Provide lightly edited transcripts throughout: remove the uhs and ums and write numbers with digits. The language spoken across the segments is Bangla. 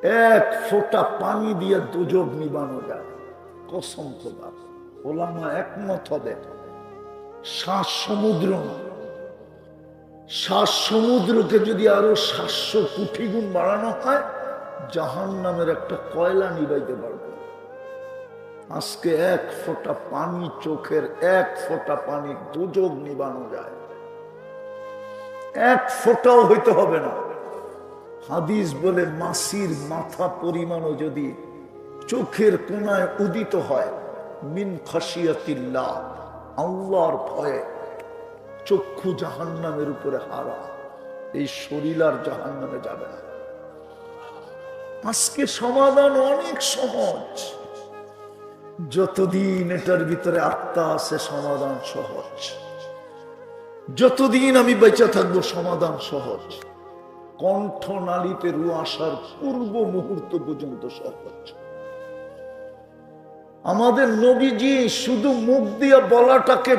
এক ফোঁটা পানি দিয়ে দুজক নিবানো যায়, কসম খোদা। ওলামা একমত হবে, 7 সমুদ্র না, 7 সমুদ্রকে যদি আরো 700 কোটি গুণ বাড়ানো হয়, জাহান্নামের একটা কয়লা নিবাইতে পারবে। আজকে এক ফোঁটা পানি, চোখের এক ফোঁটা পানি দুজক নিবানো যায়, এক ফোঁটাও হইতে হবে না। হাদিস বলে মাসির মাথা পরিমাণও যদি চোখের কোনায় উদিত হয়, মিন খাশিয়াতিল্লাহ, আল্লাহর ভয়ে, চক্ষু জাহান্নামের উপরে হারা, এই শরীর আর জাহান্নামে যাবে না। আজকে সমাধান অনেক সহজ, যতদিন এটার ভিতরে আত্মা আছে সমাধান সহজ। যতদিন আমি বেঁচে থাকবো সমাধান সহজ। কণ্ঠনালীতে রু আসার পূর্ব মুহূর্ত পর্যন্ত সহজ। আমাদের নবীজি শুধু মুখ দিয়ে বলাটাকে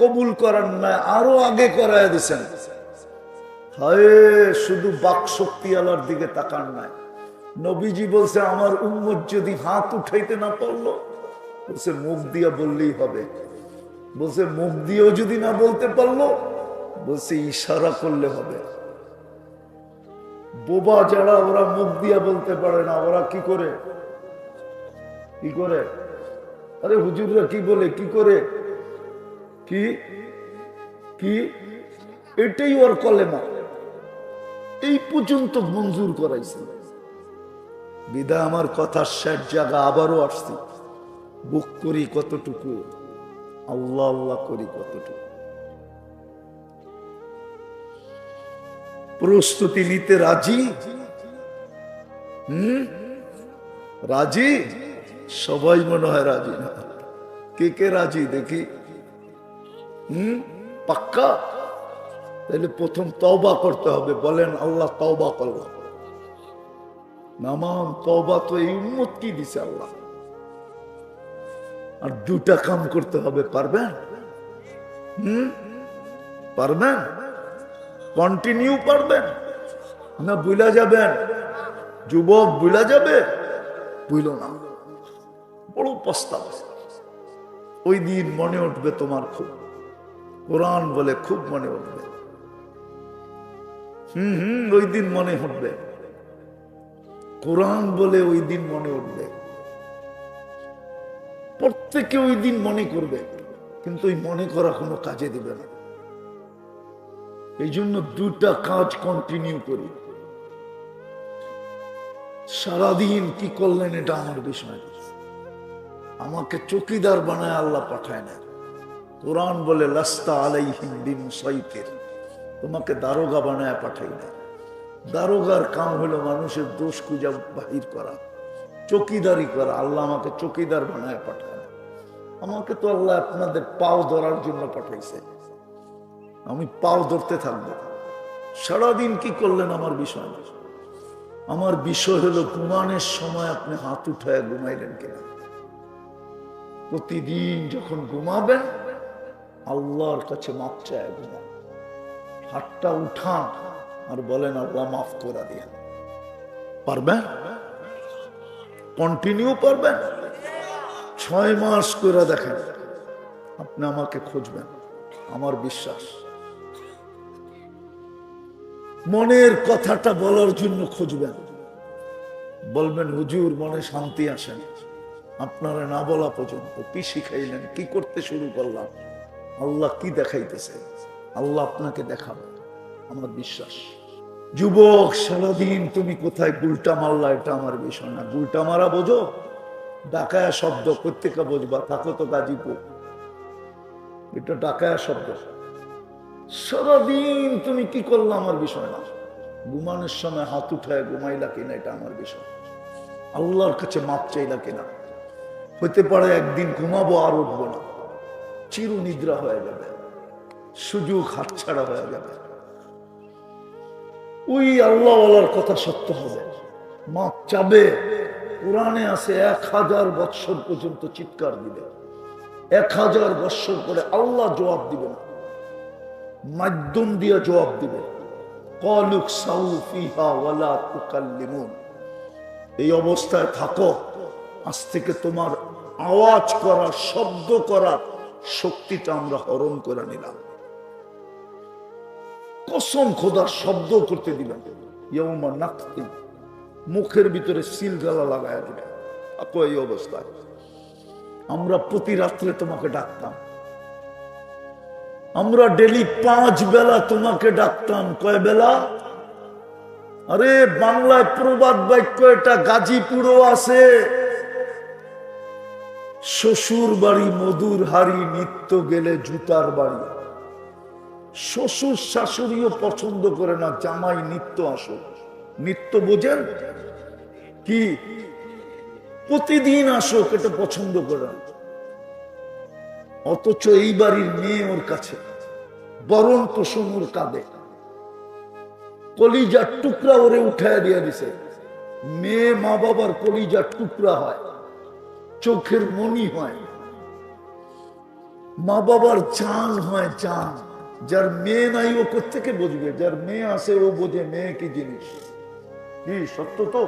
কবুল করার নয়, আরো আগে করায় দিছেন। হায়, শুধু বাক শক্তি আলার দিকে তাকান নাই। নবীজি বলছে আমার উম্মত যদি হাত উঠাইতে না পারলো, বলছে মুখ দিয়ে বললেই হবে। বলছে মুখ দিয়েও যদি না বলতে পারলো, বলছে ইশারা করলে হবে। বোবা যারা, ওরা মুখ দিয়ে বলতে পারে না, ওরা কি করে? কি করে? আরে হুজুররা কি বলে, কি করে, কি কি এটাই ওর কলেমা, এই পর্যন্ত মঞ্জুর করাইছে। বিদায় আমার কথা শেষ জায়গা আবারও আসছি। বুক করি কতটুকু, আল্লাহ আল্লাহ করি কতটুকু। প্রস্তুতি নিতে রাজি? রাজি? সবাই মনে হয় রাজি না। কে কে রাজি দেখি? পাক্কা? তাহলে প্রথম তওবা করতে হবে। বলেন আল্লাহ তওবা করলাম। নামান তওবা তো এই উম্মত কি দিছে আল্লাহ। আর 2টা কাম করতে হবে, পারবেন? পারবেন? কন্টিনিউ পারবেন না বুইলা যাবেন? যুবক বুইলা যাবে? বুইল না, বড় পস্তাব। ওই দিন মনে উঠবে তোমার খুব, কোরআন বলে খুব মনে উঠবে। ওই দিন মনে উঠবে, কোরআন বলে ওই দিন মনে উঠবে। প্রত্যেকে ওই দিন মনে করবে, কিন্তু ওই মনে করা কোনো কাজে দিবে না। এই জন্য 2টা কাজ কন্টিনিউ করি। সারাদিন কি করলেন এটা আমার বিষয়। আমাকে চৌকিদার বানায় আল্লাহ পাঠায় না। কোরআন বলে লাস্তা আলাইহিম বিমুসাইতির, তোমাকে দারোগা বানায় পাঠাই না। দারোগার কাম হলো মানুষের দোষ খুঁজা বাহির করা, চৌকিদারি করা। আল্লাহ আমাকে চৌকিদার বানায় পাঠায় না। আমাকে তো আল্লাহ আপনাদের পাও ধরার জন্য পাঠাইছে। আমি পাও ধরতে থাকবো। সারাদিন কি করলেন আমার বিষয় না। আমার বিষয় হলো ঘুমানোর সময় আপনি হাত উঠায় ঘুমাইলেন কিনা। প্রতিদিন যখন ঘুমাবেন আল্লাহর কাছে মাপ চায় ঘুমান। হাতটা উঠান আর বলেন আল্লাহ মাফ করে দিয়ে। পারবেন? কন্টিনিউ পারবেন? 6 মাস করে দেখেন, আপনি আমাকে খুঁজবেন, আমার বিশ্বাস। মনের কথাটা বলার জন্য খুঁজবেন। বলবেন হুজুর মনে শান্তি আসে না। আপনারা না বলা পর্যন্ত কি শিখাইলেন, কি করতে শুরু করলাম, আল্লাহ কি দেখাইতেছে, আল্লাহ আপনাকে দেখাবে, আমার বিশ্বাস। যুবক, সারাদিন তুমি কোথায় গুলটা মারলা, এটা আমার বিষয় না। গুলটা মারা বোঝো? ডাকায়া শব্দ, প্রত্যেকে বুঝবা। থাকো তো গাজীপুর, এটা ডাকায়া শব্দ। সারাদিন তুমি কি করলা আমার বিষয় না। ঘুমানোর সময় হাত উঠায় ঘুমাইলা কিনা, এটা আমার বিষয়। আল্লাহর কাছে মাপ চাইলা কিনা। হইতে পারে একদিন ঘুমাবো আর উঠবো না, চির নিদ্রা হয়ে যাবে, সুযোগ হাতছাড়া হয়ে যাবে। ওই আল্লাহওয়ালার কথা সত্য হবে, মাপ চাবে। কোরআনে আছে 1000 বৎসর পর্যন্ত চিৎকার দিবে, 1000 বৎসর পরে আল্লাহ জবাব দিবে না, মাধ্যম দিয়ে জবাব দিবে। ক্বালু সাউ ফিহা ওয়ালা তুকাল্লিমুন, এই অবস্থায় থাকো, আজ থেকে তোমার আওয়াজ করা, শব্দ করার শক্তিটা আমরা হরণ করে নিলাম। কসম খোদার শব্দ করতে দিলাম। ইয়াউমা নাখতিম, মুখের ভিতরে সিল গালা লাগায় দিবে। এই অবস্থায় আমরা প্রতি রাত্রে তোমাকে ডাকতাম, আমরা ডেলি 5 বেলা তোমাকে ডাকতাম। কয় বেলা? আরে বাংলায় প্রবাদ বাক্য এটা গাজীপুরও আছে, শ্বশুর বাড়ি মধুর হাড়ি, নিত্য গেলে জুতার বাড়ি। শ্বশুর শাশুড়িও পছন্দ করে না জামাই নিত্য আসো। নিত্য বোঝেন কি? প্রতিদিন আসো, এটা পছন্দ করে না। অথচ এই বাড়ির মেয়ে ওর কাছে বরণ পোষণ ওর কাঁদে, কলিজার টুকরা ওরে উঠায় দিয়ে দিছে। মেয়ে মা বাবার কলিজার টুকরা হয়, চোখের মনি হয়, মা বাবার জান হয়, জান। যার মেয়ে নাই ও কোত্থেকে বুঝবে? যার মেয়ে আছে ও বোঝে মেয়ে কি জিনিস। কি সত্য তো?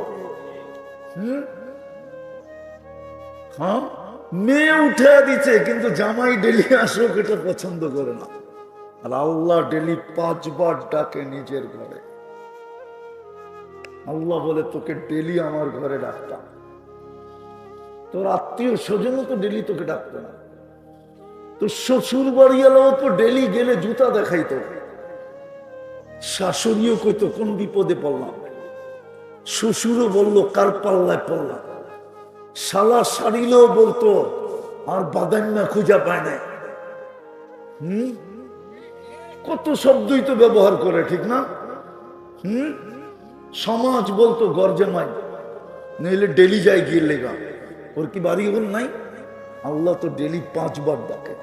হ্যাঁ, মেয়ে উঠে দিচ্ছে, কিন্তু জামাই ডেলি আসুক এটা পছন্দ করে না। আর আল্লাহ ডেলি 5 বার ডাকে নিজের ঘরে। আল্লাহ বলে তোকে ডেলি আমার ঘরে ডাকতাম, তোর আত্মীয় স্বজনও তো ডেলি তোকে ডাকতো না। তো শ্বশুর বাড়ি এলাও তো ডেলি গেলে জুতা দেখাইতো, শাশুড়িও কইতো কোন বিপদে পড়লাম, শ্বশুরও বললো কার পাল্লায় পড়লাম, শালা শাড়িলেও বলতো আর বাদান্না খুঁজা পায় না। কত শব্দই তো ব্যবহার করে, ঠিক না? সমাজ বলতো গর্জমাই, নইলে ডেলি যায় গিয়ে লেগা। ওর কি বাড়ি ওর নাই? আল্লাহ তো ডেলি 5 বার ডাকে।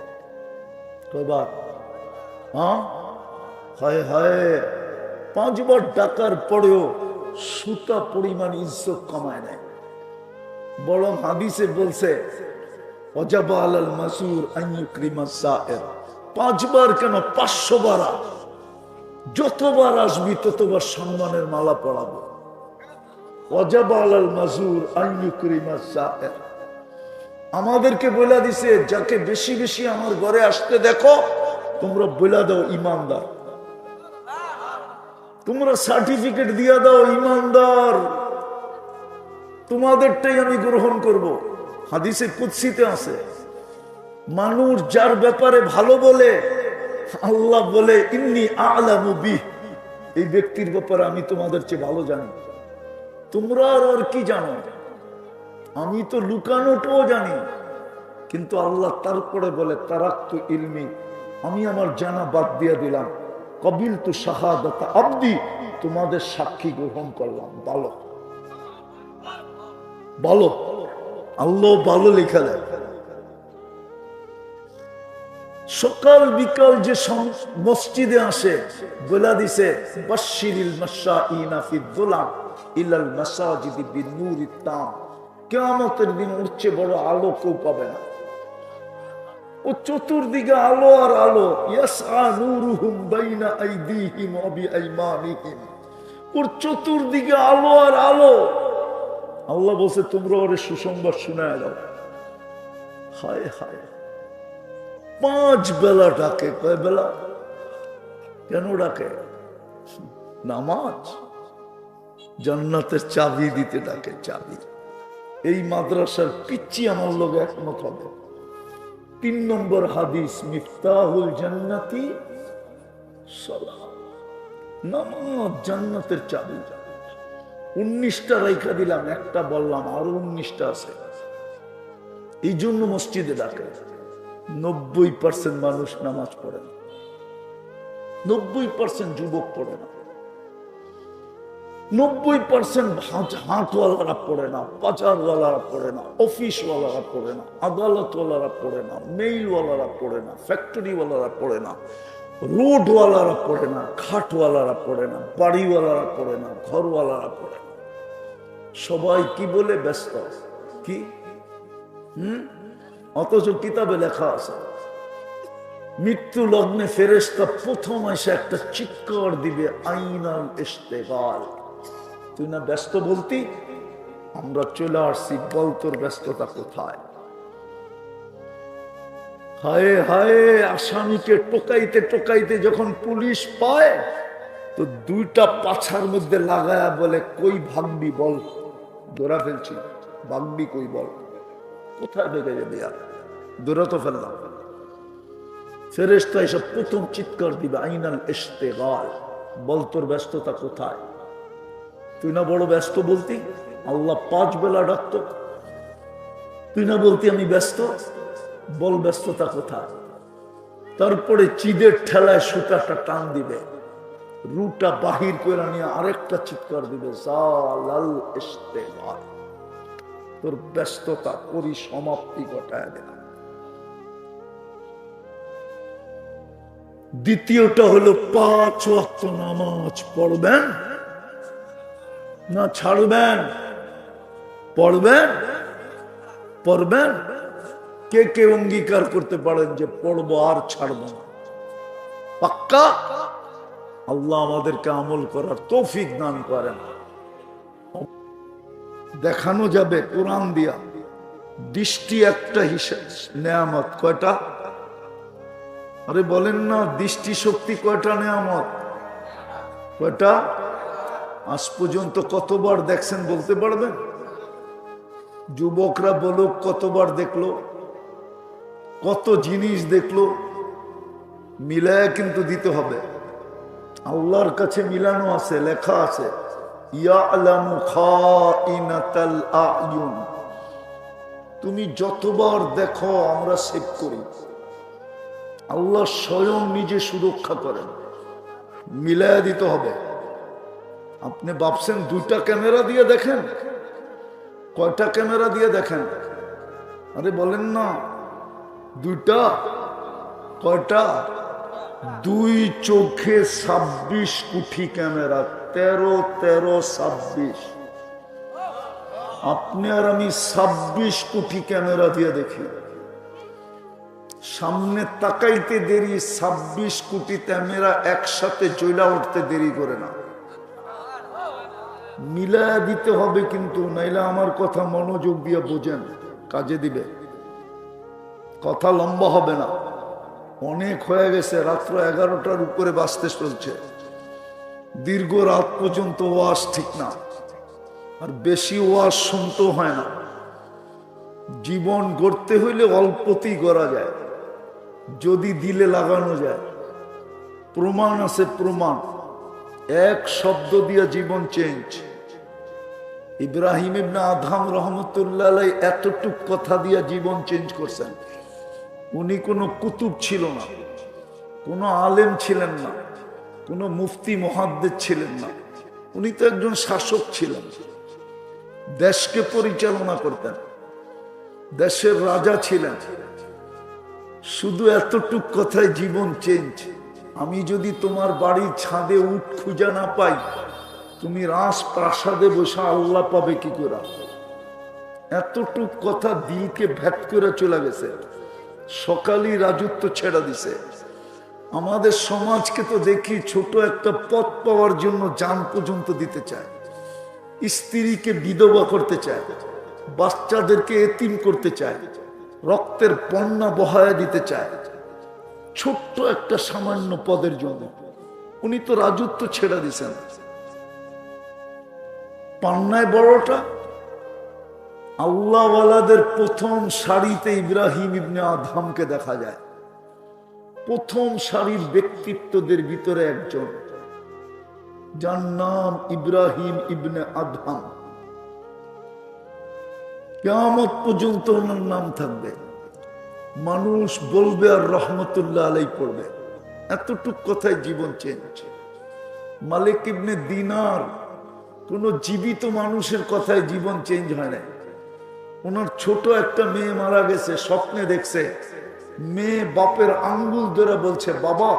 কয়বার? হ্যাঁ, হায় হায়, 5 বার ডাকার পরেও সুতা পরিমাণ ইজ্জত কমায় নেয়। বরং হাদিসে বলছে ওয়াজাবা আলাল মাসুর আন ইউকরিমা সায়ের। 5 বার কেন, 500 বার। যতবার আসবি ততবার সম্মানের মালা পরাবো। ওয়াজাবা আলাল মাসুর আন ইউকরিমা সায়ের। আমাদেরকে বলে দিছে যাকে বেশি বেশি আমার ঘরে আসতে দেখো তোমরা বলে দাও ইমানদার, তোমরা সার্টিফিকেট দিয়ে দাও ইমানদার, তোমাদেরটাই আমি গ্রহণ করব। হাদিসে কুদসিতে আছে, মানুষ যার ব্যাপারে ভালো বলে আল্লাহ বলে ইন্নী আ'লামু বিহ, এই ব্যক্তির ব্যাপারে আমি তোমাদের চেয়ে ভালো জানি। তোমরা আর কি জানো? আমি তো লুকানোটাও জানি, কিন্তু আল্লাহ তারপরে বলে তারাক্তু ইলমি, আমি আমার জানা বাদ দিয়ে দিলাম। কবিলতু শাহাদাতা আবদি, তোমাদের সাক্ষী গ্রহণ করলাম। ভালো ভালো, আল্লাহ ভালো লেখা দেয়। সকাল বিকাল যে মসজিদে আসে বলে দিছে বাশশিরিল মাশাইনা ফিদ-দুলাম ইলাল মাসাজিদি বিন-নূরিত তাম। কিয়ামতের দিন উঠছে বড় আলো কেউ পাবে না। ও চতুর্দিকে আলো আর আলো। ইয়াসআ নূরুহুম বাইনা আইদিহিম ওয়া বিআইমানিহিম, ওর চতুর্দিকে আলো আর আলো। আল্লাহ বলছে তোমরা ওরে সুসংবাদ শোনায় দাও। হায় হায়, 5 বেলা ডাকে। কয় বেলা? কেন ডাকে? নামাজ। জান্নাতের চাবি দিতে ডাকে, চাবি। এই মাদ্রাসার পিচ্চি আমার লোক একমত হবে। 3 নম্বর হাদিস, মিফতাহুল জান্নাতি সালাহ, নামাজ জান্নাতের চাবি। 19টা রাইখা দিলাম, একটা বললাম, আরো 19টা আছে। এই জন্য মসজিদে ডাকে। 90% মানুষ নামাজ পড়ে না, 90% যুবক পড়ে না, 90% হাটওয়ালারা পড়ে না, বাজারওয়ালারা পড়ে না, অফিসওয়ালারা পড়ে না, আদালতওয়ালারা পড়ে না, মেইলওয়ালারা পড়ে না, ফ্যাক্টরিওয়ালারা পড়ে না, রোডওয়ালারা পড়ে না, ঘাটওয়ালারা পড়ে না, বাড়িওয়ালারা পড়ে না, ঘরওয়ালারা পড়ে না। সবাই কি বলে ব্যস্ত? কি অথচ কিতাবে লেখা আছে মৃত্যু লগ্নে ফেরেশতা প্রথম এসে একটা চিৎকার দিবে, আইনাল ইশতিগাল। তুই না ব্যস্ত বলতি, আমরা চলে আসছি, বল তোর ব্যস্ততা কোথায়? হায় হায়, আসামিকে টোকাইতে টোকাইতে যখন পুলিশ পায় তো দুইটা পাছার মধ্যে লাগায়া বলে, কই ভাগবি বল, ধরা ফেলছি, ভাগবি কই বল, কোথায় বেগে যাবে? আর ধরা তো ফেললাম। ফেরেশতা এসব প্রথম চিৎকার দিবে, আইনাল ইশতিগাল, বল তোর ব্যস্ততা কোথায়? তুই না বড় ব্যস্ত বলতি, আল্লাহ 5 বেলা ডাকত, তুই না বলতি আমি ব্যস্ত, বল ব্যস্ততা কোথায়? তারপরে চিদের ঠেলায় সুতাটা টান দিবে, রুটা বাহির করে নিয়ে আরেকটা চিৎকার দিবে, জালাল ইশতিগাল, তোর ব্যস্ততা পরিসমাপ্তি ঘটায় দেয়। দ্বিতীয়টা হলো 5 ওয়াক্ত নামাজ পড়বেন না ছাড়বেন? পড়বেন, পড়বেন। কে কে অঙ্গীকার করতে পারেন যে পড়বো আর ছাড়ব না? পাক্কা? আল্লাহ আমাদেরকে আমল করার তৌফিক দান করেন। দেখানো যাবে কোরআন দিয়া, দৃষ্টি একটা হিসাব নেয়ামত। কয়টা? আরে বলেন না, দৃষ্টি শক্তি কয়টা নেয়ামত? কয়টা? আজ পর্যন্ত কতবার দেখছেন বলতে পারবেন? যুবকরা বলুক কতবার দেখলো, কত জিনিস দেখলো। মিলায় কিন্তু দিতে হবে, আল্লাহর কাছে মিলানো আছে, লেখা আছে, ইয়ালামু খাইনাতাল আয়ুন। তুমি যতবার দেখো আমরা সেভ করি, আল্লাহ স্বয়ং নিজে সুরক্ষা করেন। মিলায় দিতে হবে। আপনি ভাবছেন 2টা ক্যামেরা দিয়ে দেখেন? কয়টা ক্যামেরা দিয়ে দেখেন? আরে বলেন না, 2টা। কয়টা? 2 চোখে 26 কোটি ক্যামেরা, 13 13 26। আপনি আর আমি 26 কোটি ক্যামেরা দিয়ে দেখি। সামনে তাকাইতে দেরি, 26 কোটি ক্যামেরা একসাথে জ্বলা উঠতে দেরি করে না। মিলায়া দিতে হবে কিন্তু, নাইলে আমার কথা মনোযোগ দিয়ে বোঝেন, কাজে দিবে। কথা লম্বা হবে না, অনেক হয়ে গেছে, রাত্র 11টার উপরে বাজতে চলছে। দীর্ঘ রাত পর্যন্ত ওয়াজ ঠিক না, আর বেশি ওয়াজ শুনতেও হয় না। জীবন গড়তে হইলে অল্পতেই গড়া যায়, যদি দিলে লাগানো যায়। প্রমাণ আছে, প্রমাণ। এক শব্দ দিয়ে জীবন চেঞ্জ। ইব্রাহিম ইবনে আদহাম রহমতুল্লাহ আলাইহি এতটুক কথা দিয়ে জীবন চেঞ্জ করছেন। উনি কোনো কুতুব ছিল না, কোনো আলেম ছিলেন না, কোনো মুফতি মুহাদ্দিস ছিলেন না। উনি তো একজন শাসক ছিলেন, দেশকে পরিচালনা করতেন, দেশের রাজা ছিলেন। শুধু এতটুক কথায় জীবন চেঞ্জ। আমি যদি তোমার বাড়ির ছাদে উট খুঁজে না পাই, তুমি রাজ প্রাসাদে বসে আল্লাহ পাবে কি করে? এতটুক কথা দিলকে ভেদ করে চলে গেছে। সকালই রাজত্ব ছেড়ে দিছে। আমাদের সমাজকে তো দেখি ছোট একটা পদ পাওয়ার জন্য জান পর্যন্ত দিতে চায়, স্ত্রীকে বিধবা করতে চায়, বাচ্চাদেরকে এতিম করতে চায়, রক্তের বন্যা বহায়া দিতে চায়, ছোট্ট একটা সামান্য পদের জন্য। উনি তো রাজত্ব ছেড়ে দিছেন। পান্নায় বড়টা, আল্লাহওয়ালাদের প্রথম সারিতে ইব্রাহিম ইবনে আদহামকে দেখা যায়। প্রথম সারির ব্যক্তিত্বদের ভিতরে একজন, যার নাম ইব্রাহিম ইবনে আদহাম। কিয়ামত পর্যন্ত ওনার নাম থাকবে। মানুষ বলবে আর রহমতুল্লাহ আলাইহি পড়বে। এতটুক কথায় জীবন চেঞ্জ। মালিক ইবনে দিনার কোন জীবিত মানুষের কথায় জীবন চেঞ্জ হয় না। ওনার ছোট একটা মেয়ে মারা গেছে, স্বপ্নে দেখছে, মেয়ে বাপের আঙ্গুল ধরে বলছে, বাবা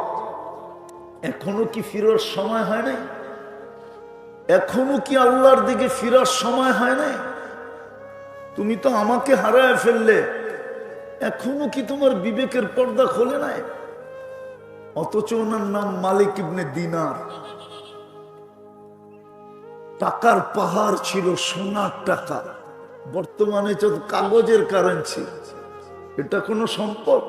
এখনো কি ফিরার সময় হয় নাই? এখনো কি আল্লাহর দিকে ফিরার সময় হয় নাই? তুমি তো আমাকে হারায় ফেললে, এখনো কি তোমার বিবেকের পর্দা খোলে নাই? অথচ ওনার নাম মালিক ইবনে দিনার। টাকার পাহাড় ছিল, সোনার টাকা। বর্তমানে তো কাগজের কারেন্সি। এটা কোনো সম্পদ?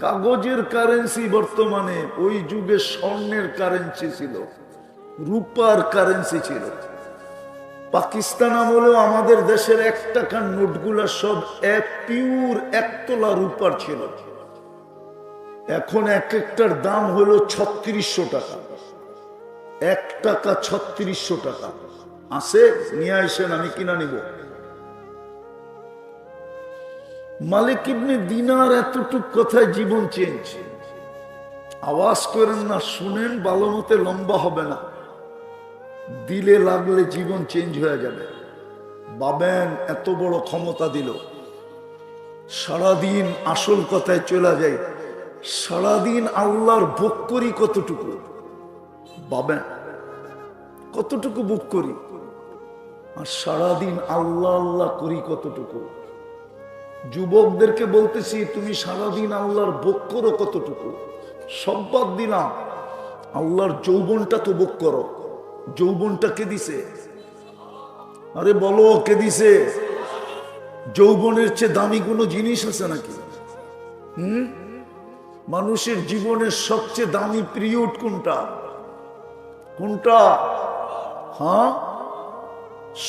কাগজের কারেন্সি বর্তমানে। ওই যুগে স্বর্ণের কারেন্সি ছিল, রূপার কারেন্সি ছিল। পাকিস্তান আমলেও আমাদের দেশের 1 টাকার নোটগুলা সব পিওর 1 তোলা রূপার ছিল। এখন এক একটার দাম হলো 3600 টাকা। 1 টাকা 3600 টাকা। আছে, নিয়ে আসেন, আমি কিনা নিব। মালিক ইবনে দিনার এতটুক কথায় জীবন চেঞ্জ। আওয়াজ করেন না, শুনেন, ভালো মতে লম্বা হবে না, দিলে লাগলে জীবন চেঞ্জ হয়ে যাবে। ভাবেন এত বড় ক্ষমতা দিল, সারাদিন আসল কথায় চলে যায়। সারাদিন আল্লাহর ভোগ করি কতটুকু? ভাবেন কতটুকু ভোগ করি, আর সারাদিন আল্লাহ আল্লাহ করি কতটুকু? যুবকদেরকে বলতেছি, তুমি সারাদিন আল্লাহর ভোগ করো কতটুকু? সব বাদ দিলাম, আল্লাহর যৌবনটা তো ভোগ করো। যৌবনটা কে দিছে? আরে বলো, কে দিছে? যৌবনের চেয়ে দামি কোনো জিনিস আছে নাকি? মানুষের জীবনের সবচেয়ে দামি পিরিয়ড কোনটা? কোনটা? হ্যাঁ,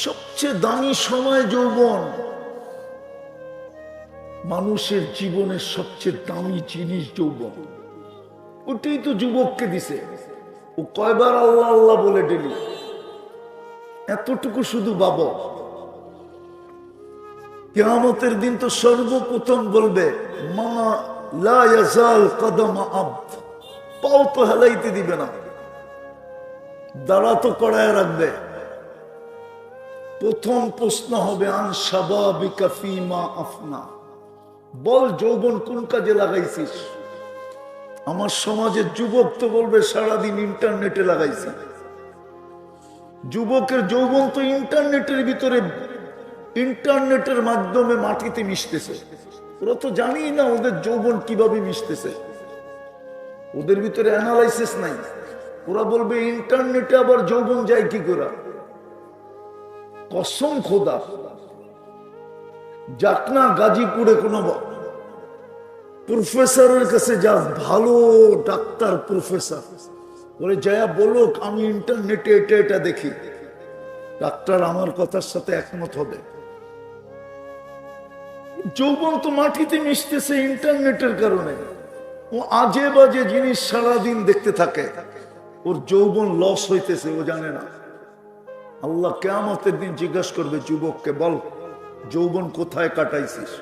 সবচেয়ে দামি সময় যৌবন। মানুষের জীবনের সবচেয়ে দামি জিনিস যৌবন। ওটাই তো যুবককে দিছে। ও কয়বার আল্লাহ আল্লাহ বলে ডেলি? এতটুকু শুধু বাবা। কিয়ামতের দিন তো সর্বপ্রথম বলবে, মা লা ইয়াজাল কদমা আবদ, পাও তো হেলাইতে দিবে না, দাঁড়া তো কড়ায় রাখবে। প্রথম প্রশ্ন হবে, আন শাবাবিকা ফীমা আফনা, বল যৌবন কোন কাজে লাগাইছিস? আমার সমাজের যুবক তো বলবে সারাদিন ইন্টারনেটে লাগাইছি। যুবকের যৌবন তো ইন্টারনেটের ভিতরে, ইন্টারনেটের মাধ্যমে মাটিতে মিশতেছে। ওরা তো জানি না ওদের যৌবন কিভাবে মিশতেছে। ওদের ভিতরে অ্যানালাইসিস নাই। ওরা বলবে ইন্টারনেটে আবার যৌবন যায় কি করে? কসম খোদা, যাক না গাজীপুরে কোনো প্রফেসরের কাছে যা, ভালো ডাক্তার প্রফেসর, বলে যায়া বলো আমি ইন্টারনেটে এটা এটা দেখি। ডাক্তার আমার কথার সাথে একমত হবে। যৌবন তো মাটিতে মিশতেছে ইন্টারনেটের কারণে। ও আজে বাজে জিনিস সারাদিন দেখতে থাকে, ওর যৌবন লস হইতেছে, ও জানে না। আল্লাহ কিয়ামতের দিন জিজ্ঞাসা করবে যুবককে, বল যৌবন কোথায় কাটাইছিস,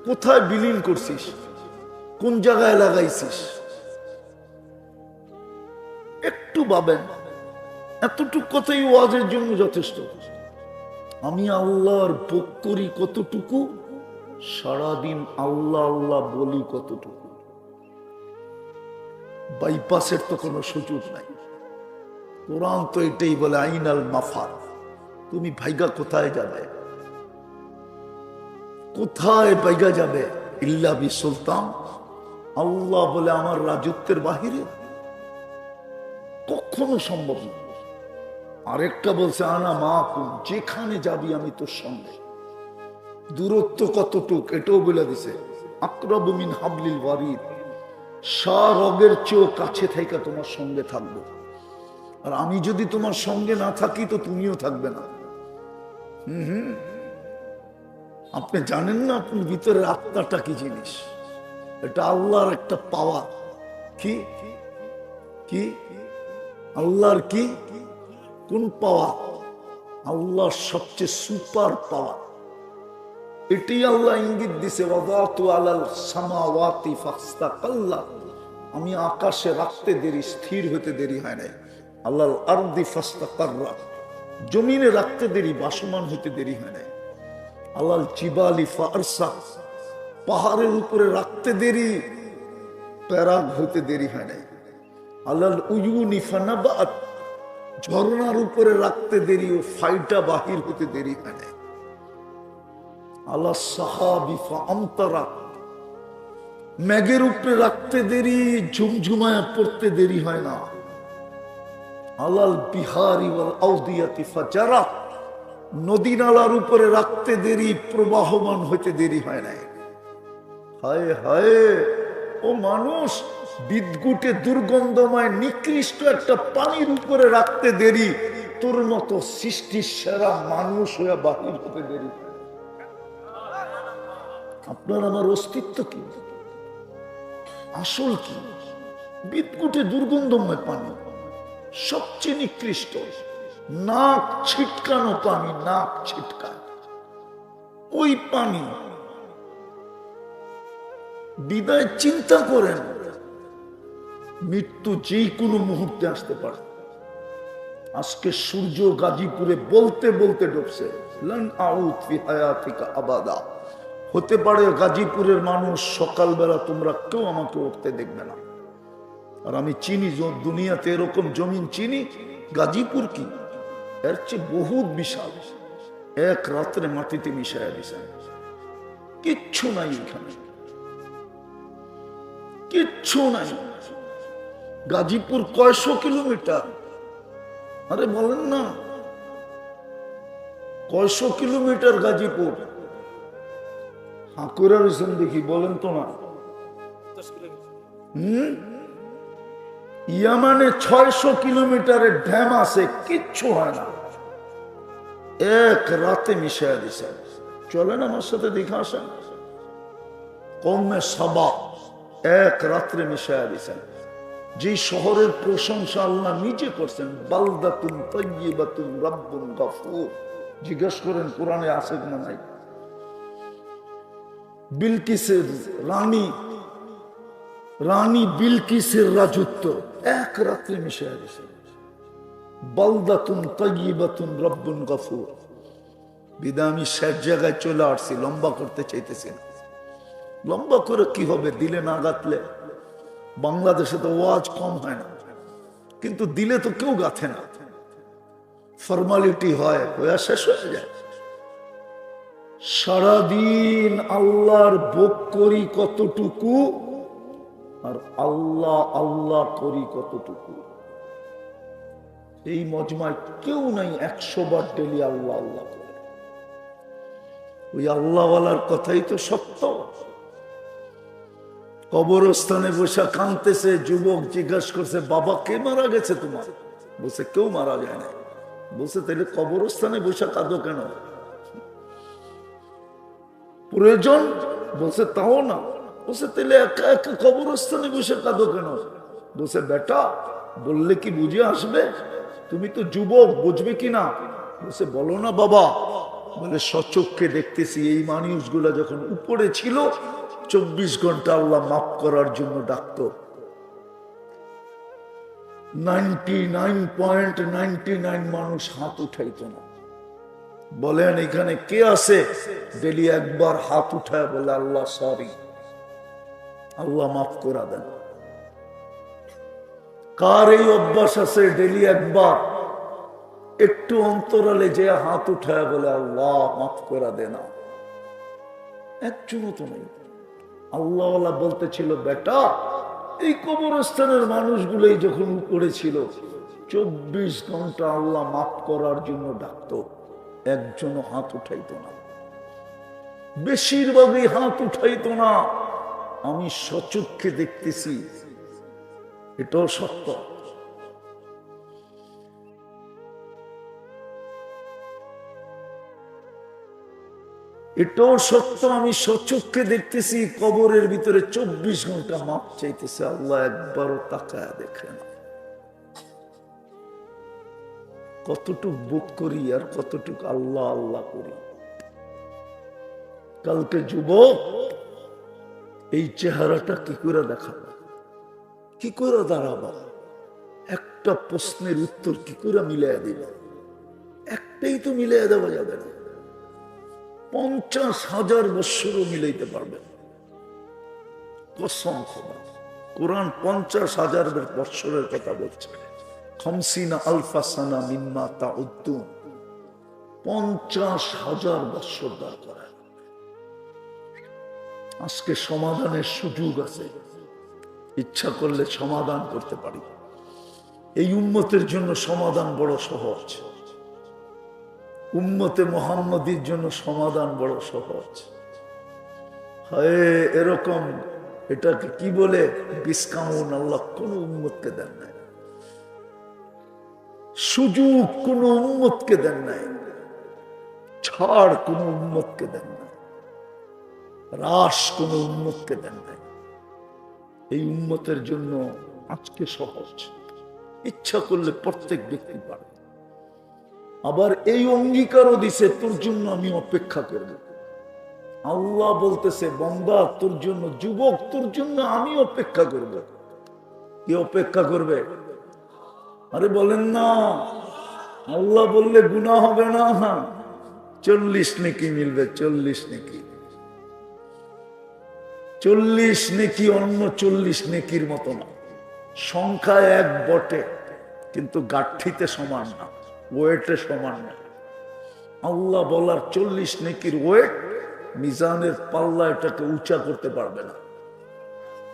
কোথায় বিলীন করছিস, কোন জায়গায় লাগাইছিস? একটু ভাবেন। এতটুকু কথাই ওয়াজের জন্য যথেষ্ট। আমি আল্লাহর ভোগ করি কতটুকু, সারাদিন আল্লাহ আল্লাহ বলি কতটুকু? বাইপাসের তো কোনো সুযোগ নাই। কোরআন তো এটাই বলে, আইনাল মাফার, তুমি ভাইগা কোথায় যাবে? কোথায় ভাইগা যাবে? ইল্লা বি সুলতান, আল্লাহ বলে আমার রাজত্বের বাহিরে কখনো সম্ভব না। আরেকটা বলছে, আনা মাকুম, যেখানে যাবি আমি তোর সঙ্গে। দূরত্ব কতটুক এটাও বলে দিছে, আকরাবু মিন হাবলিল ওয়ারিদ, রগের চেয়েও কাছে থেকে তোমার সঙ্গে থাকবো। আর আমি যদি তোমার সঙ্গে না থাকি তো তুমিও থাকবে না। আপনি জানেন না আপনার ভিতরের আত্মাটা কি জিনিস? এটা আল্লাহর একটা পাওয়ার। কি কি আল্লাহর কি কোন পাওয়ার? আল্লাহর সবচেয়ে সুপার পাওয়ার। এটি আল্লাহ ইঙ্গিত দিছে, ওয়াদাতু আলাল সামাওয়াতি ফাস্তাকাল্লা, আমি আকাশে রাখতে দেরি, স্থির হতে দেরি হয় নাই। আল্লাহর আরদি ফাস্তাকাররা, জমিনে রাখতে দেরি, বাসমান হতে দেরি হয় নাই। আল্লাহর জিবালি ফারসা, পাহাড়ের উপরে রাখতে দেরি, প্যারাগ হতে দেরি হয় নাই। আল্লাহর উয়ুনি ফানাবাত, ঝর্ণার উপরে রাখতে দেরি, ও ফাইটা বাহির হতে দেরি হয় নাই। আল্লাহ সাহাবি ফাআমতারা, মেঘের উপরে রাখতে দেরি, ঝুমঝুমায়া পড়তে দেরি হয় না। আলাল বিহারি ওয়াল আউদিয়াতি ফাজারা, নদী নালার উপরে রাখতে দেরি, প্রবাহমান হইতে দেরি হয় নাই। হায় হায়, ও মানুষ, বিদ্যুটে দুর্গন্ধময় নিকৃষ্ট একটা পানির উপরে রাখতে দেরি, তোর মতো সৃষ্টির সেরা মানুষ হয়ে বাহির হতে দেরি। আপনার আমার অস্তিত্ব কি, আসল কি? বিদ্যুটে দুর্গন্ধময় পানি, সবচেয়ে নিকৃষ্ট, নাক ছিটকানো পানি, নাক ছিটকায় ওই পানি। বিদায় চিন্তা করেন, মৃত্যু যে কোনো মুহূর্তে আসতে পারে। আজকে সূর্য গাজীপুরে বলতে বলতে ডুবছে, লান আউদ ফি হায়াতিকা আবাদা। হতে পারে গাজীপুরের মানুষ সকালবেলা তোমরা কেউ আমাকে উঠতে দেখবে না। আর আমি চিনি, দুনিয়াতে এরকম জমিন চিনি, গাজীপুর কি এর চেয়ে বহুত বিশাল। এক রাত্রে মাটিতে মিশাইয়া দিছে, কিচ্ছু নাই এখানে, কিচ্ছু নাই। গাজীপুর কয়শো কিলোমিটার? আরে বলেন না, কয়শো কিলোমিটার গাজীপুর? হাঁকুরা রয়েছেন দেখি, বলেন তো না। ইয়ামানে 600 কিলোমিটারের ড্যাম আছে, কিচ্ছু হয় না, এক রাতে মিশাইয়া দিছে। চলেন আমার সাথে দেখে আসেন। কওমে সাবা এক রাত্রে মিশাইয়া দিছেন। যে শহরের প্রশংসা আল্লাহ নিজে করছেন, বালদাতুন তাইয়্যিবাতুন রাব্বুন গফুর। জিজ্ঞেস করেন কোরআনে আছে কিনা নাই। বিলকিসের রানী, রানী বিলকিসের রাজত্ব এক রাত্রে মিশাইয়া দিছে। বালদাতুন তাইয়্যিবাতুন রাব্বুন গফুর। বিদা আমি শেষ জায়গায় চলে আসছি, লম্বা করতে চাইতেছি না। লম্বা করে কি হবে, দিলে না গাঁথলে। বাংলাদেশে তো ওয়াজ কম হয় না, কিন্তু দিলে তো কেউ গাঁথে না, ফর্মালিটি হয়, হয়ে শেষ হয়ে যায়। সারাদিন আল্লাহর ভোগ করি কতটুকু, আর আল্লাহ আল্লাহ করি কতটুকু। এই মজমায় কেউ নাই 100 বার ডেলি আল্লাহ আল্লাহ করে। ওই আল্লাহওয়ালার কথাই তো সত্য। কবরস্থানে বসে কাঁদতেছে যুবক, জিজ্ঞাসা করছে বাবা কে মারা গেছে তোমার? বলছে কেউ মারা যায় না। বলছে তাহলে কবরস্থানে বসে কাঁদো কেন? প্রয়োজন? বলছে তাও না। বলছে তাহলে একা একা কবরস্থানে বসে কাঁদো কেন? বলছে বেটা বললে কি বুঝে আসবে? তুমি তো যুবক, বুঝবে কি না? বলছে বলো না বাবা। বলে সচক্ষে দেখতেছি এই মানুষগুলা যখন উপরে ছিল 24 ঘন্টা আল্লাহ মাফ করার জন্য ডাকত। 99.99 মানুষ হাত উঠাইত না। বলেন এখানে কে আছে ডেলি একবার হাত উঠায় বলে আল্লাহ সরি, আল্লাহ মাফ করে দেন? কার এই অভ্যাস আছে ডেলি একবার একটু অন্তরালে যে হাত উঠায় বলে আল্লাহ মাফ করে দেনা? একজনও তো নেই। আল্লাহওয়ালা বলতেছিল বেটা এই কবরস্থানের মানুষগুলোই যখন উপরে ছিল 24 ঘন্টা আল্লাহ মাফ করার জন্য ডাকতো, একজনও হাত উঠাইতো না, বেশিরভাগই হাত উঠাইতো না। আমি সচক্ষে দেখতেছি, এটাও সত্য। এটাও সত্য, আমি সচক্ষে দেখতেছি কবরের ভিতরে 24 ঘন্টা মাপ চাইতেছে, আল্লাহ একবারও তাকায় দেখে না। কতটুক বোধ করি আর কতটুক আল্লাহ আল্লাহ করি। কালকে যুবক এই চেহারাটা কি করে দেখাবো, কি করে দাঁড়াবো? একটা প্রশ্নের উত্তর কি করে মিলাই দিব? একটাই তো মিলাই দেওয়া যাবে না, 50,000 বৎসরও মিলাইতে পারবেন কসম খোদা। কোরআন 50,000 বৎসরের কথা বলছে। 50 আলফা সানা মিম্মা তাউদ্দুন, 50,000 বৎসর দরকার। আজকে সমাধানের সুযোগ আছে, ইচ্ছা করলে সমাধান করতে পারি। এই উম্মতের জন্য সমাধান বড় সহজ, উম্মতে মুহাম্মদীর জন্য সমাধান বড় সহজ। হায় এরকম, এটাকে কি বলে, বিস্কাউন আল্লাহ কোন উম্মতকে দেন নাই, সুযোগ কোন উম্মতকে দেন নাই, ছাড় কোন উম্মতকে দেন নাই, হ্রাস কোন উম্মতকে দেন নাই। এই উম্মতের জন্য আজকে সহজ, ইচ্ছা করলে প্রত্যেক ব্যক্তি পারে। আবার এই অঙ্গীকারও দিছে, তোর জন্য আমি অপেক্ষা করব। আল্লাহ বলতেছে, বান্দা তোর জন্য, যুবক তোর জন্য আমি অপেক্ষা করব। কি অপেক্ষা করবে? আরে বলেন না, আল্লাহ বললে গুনাহ হবে না? 40 নেকি মিলবে, 40 নেকি। 40 নেকি অন্য 40 নেকির মতো না, সংখ্যায় এক বটে কিন্তু গাঠিতে সমান না, ওয়েটে সমান না। আল্লাহ বলার 40 নেকির ওয়েট মিজানের পাল্লা এটাকে উঁচা করতে পারবে না,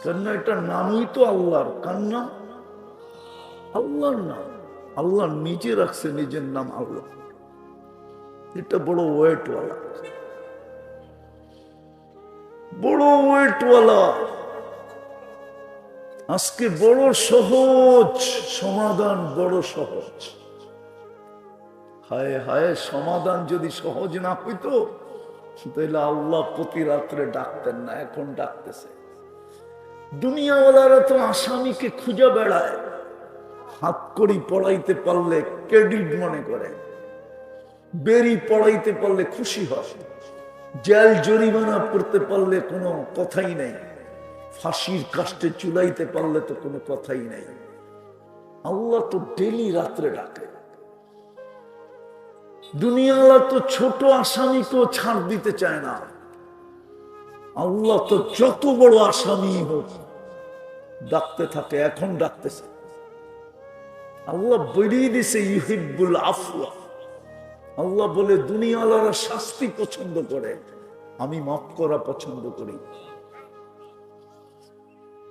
কেননা এটা নামই তো আল্লাহর। কার নাম? আল্লাহর নাম। আল্লাহ নিজে রাখছে নিজের নাম আল্লাহ। এটা বড় ওয়েটওয়ালা, বড় ওয়েটওয়ালা। আজকে বড় সহজ সমাধান, বড় সহজ। হায় হায়, সমাধান যদি সহজ না হইতো তাহলে আল্লাহ প্রতি রাত্রে ডাকতেন না, এখন ডাকতেছে। দুনিয়াওয়ালারা তো আসামিকে খুঁজে বেড়ায়, হাত করি পড়াইতে পারলে ক্রেডিট মনে করে, বেরি পড়াইতে পারলে খুশি হয়, জেল জরিমানা পড়তে পারলে কোনো কথাই নেই, ফাঁসির কাস্টে চুলাইতে পারলে তো কোনো কথাই নেই। আল্লাহ তো ডেলি রাত্রে ডাকে। দুনিয়াওয়ালা তো ছোট আসামিকেও ছাড় দিতে চায় না, আল্লাহ তো যত বড় আসামি হোক ডাকতে থাকে, এখন ডাকতেছে। আল্লাহ বেরিয়ে দিছে ইউহিব্বুল আফওয়া। আল্লাহ বলে, দুনিয়াওয়ালারা শাস্তি পছন্দ করে, আমি মাফ করা পছন্দ করি।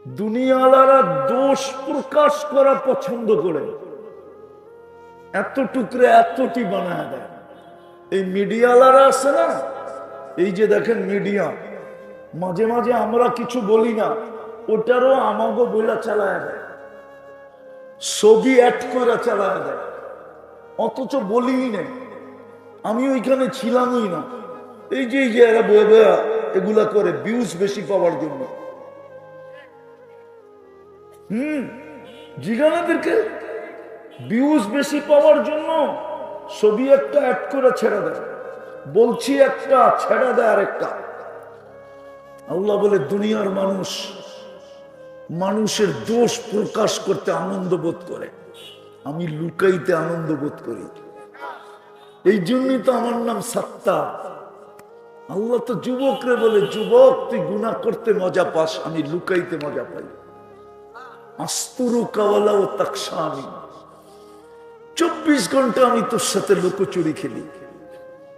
দুনিয়াওয়ালারা দোষ প্রকাশ করা পছন্দ করে, এত টুকরে এতটি বানায় দেয়। এই মিডিয়াওয়ালারা আছে না, এই যে দেখেন মিডিয়া, মাঝে মাঝে আমরা কিছু বলি না, ওটারও আমাগো বইলা চালায় দেয়, ছবি অ্যাড করে চালায় দেয়, অথচ বলিই নেই, আমি ওইখানে ছিলামই না। এই যে এরা বয়ে এগুলা করে ভিউজ বেশি পাওয়ার জন্য। জিগানাদেরকে ভিউজ বেশি পাওয়ার জন্য ছবি একটা অ্যাড করে ছেড়ে দেয়, বলছি একটা ছেড়ে দেয় আরেকটা। আল্লাহ বলে, দুনিয়ার মানুষ মানুষের দোষ প্রকাশ করতে আনন্দ বোধ করে, আমি লুকাইতে আনন্দ বোধ করি। এই জন্যই তো আমার নাম সাত্তার। আল্লাহ তো যুবকরে বলে, যুবক তুই গুনাহ করতে মজা পাস, আমি লুকাইতে মজা পাই। আস্তুরু কাওয়ালা ও তাকসানি, 24 ঘন্টা আমি তোর সাথে লুকোচুরি খেলি।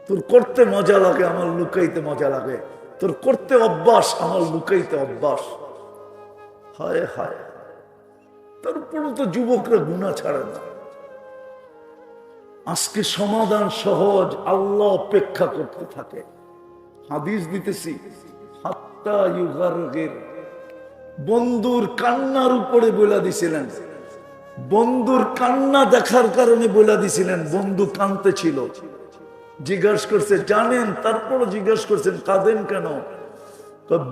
তোর করতে মজা লাগে, আমার লুকাইতে মজা লাগে। তোর করতে অভ্যাস, আমার লুকাইতে অভ্যাস। হায় হায়, তারপরে তো যুবকরা গুনাহ ছাড়ে না। আজকে সমাধান সহজ, আল্লাহ অপেক্ষা করতে থাকে। হাদিস দিতেছি, হাত্তা ইউগারগির, বন্ধুর কান্নার উপরে বলে দিছিলেন, বন্ধুর কান্না দেখার কারণে বলে দিছিলেন। বন্ধু কাঁদতে ছিল, জিজ্ঞাসা করছে জানেন, তারপরও জিজ্ঞাসা করছেন কাঁদেন কেন?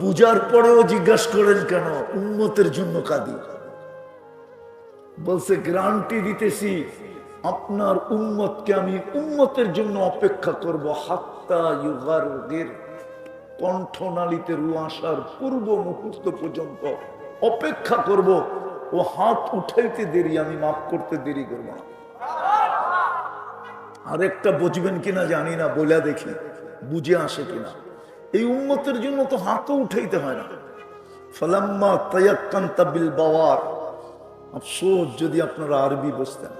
বুঝার পরেও জিজ্ঞাসা করেন কেন? উম্মতের জন্য কাঁদি। বলছে গ্যারান্টি দিতেছি আপনার উম্মতকে আমি উম্মতের জন্য অপেক্ষা করব, হাত্তা ইউগারগির, কণ্ঠনালীতে রু আসার পূর্ব মুহূর্ত পর্যন্ত অপেক্ষা করব। ও হাত উঠাইতে দেরি, আমি মাফ করতে দেরি করব না। আরেকটা বুঝবেন কিনা জানি না, বলে দেখি বুঝে আসে কিনা। এই উম্মতের জন্য তো হাতও উঠাইতে হয় না। ফালাম্মা তায়াক্কানতা বিল বাওয়ার, আফসোস যদি আপনারা আরবি বুঝতেন।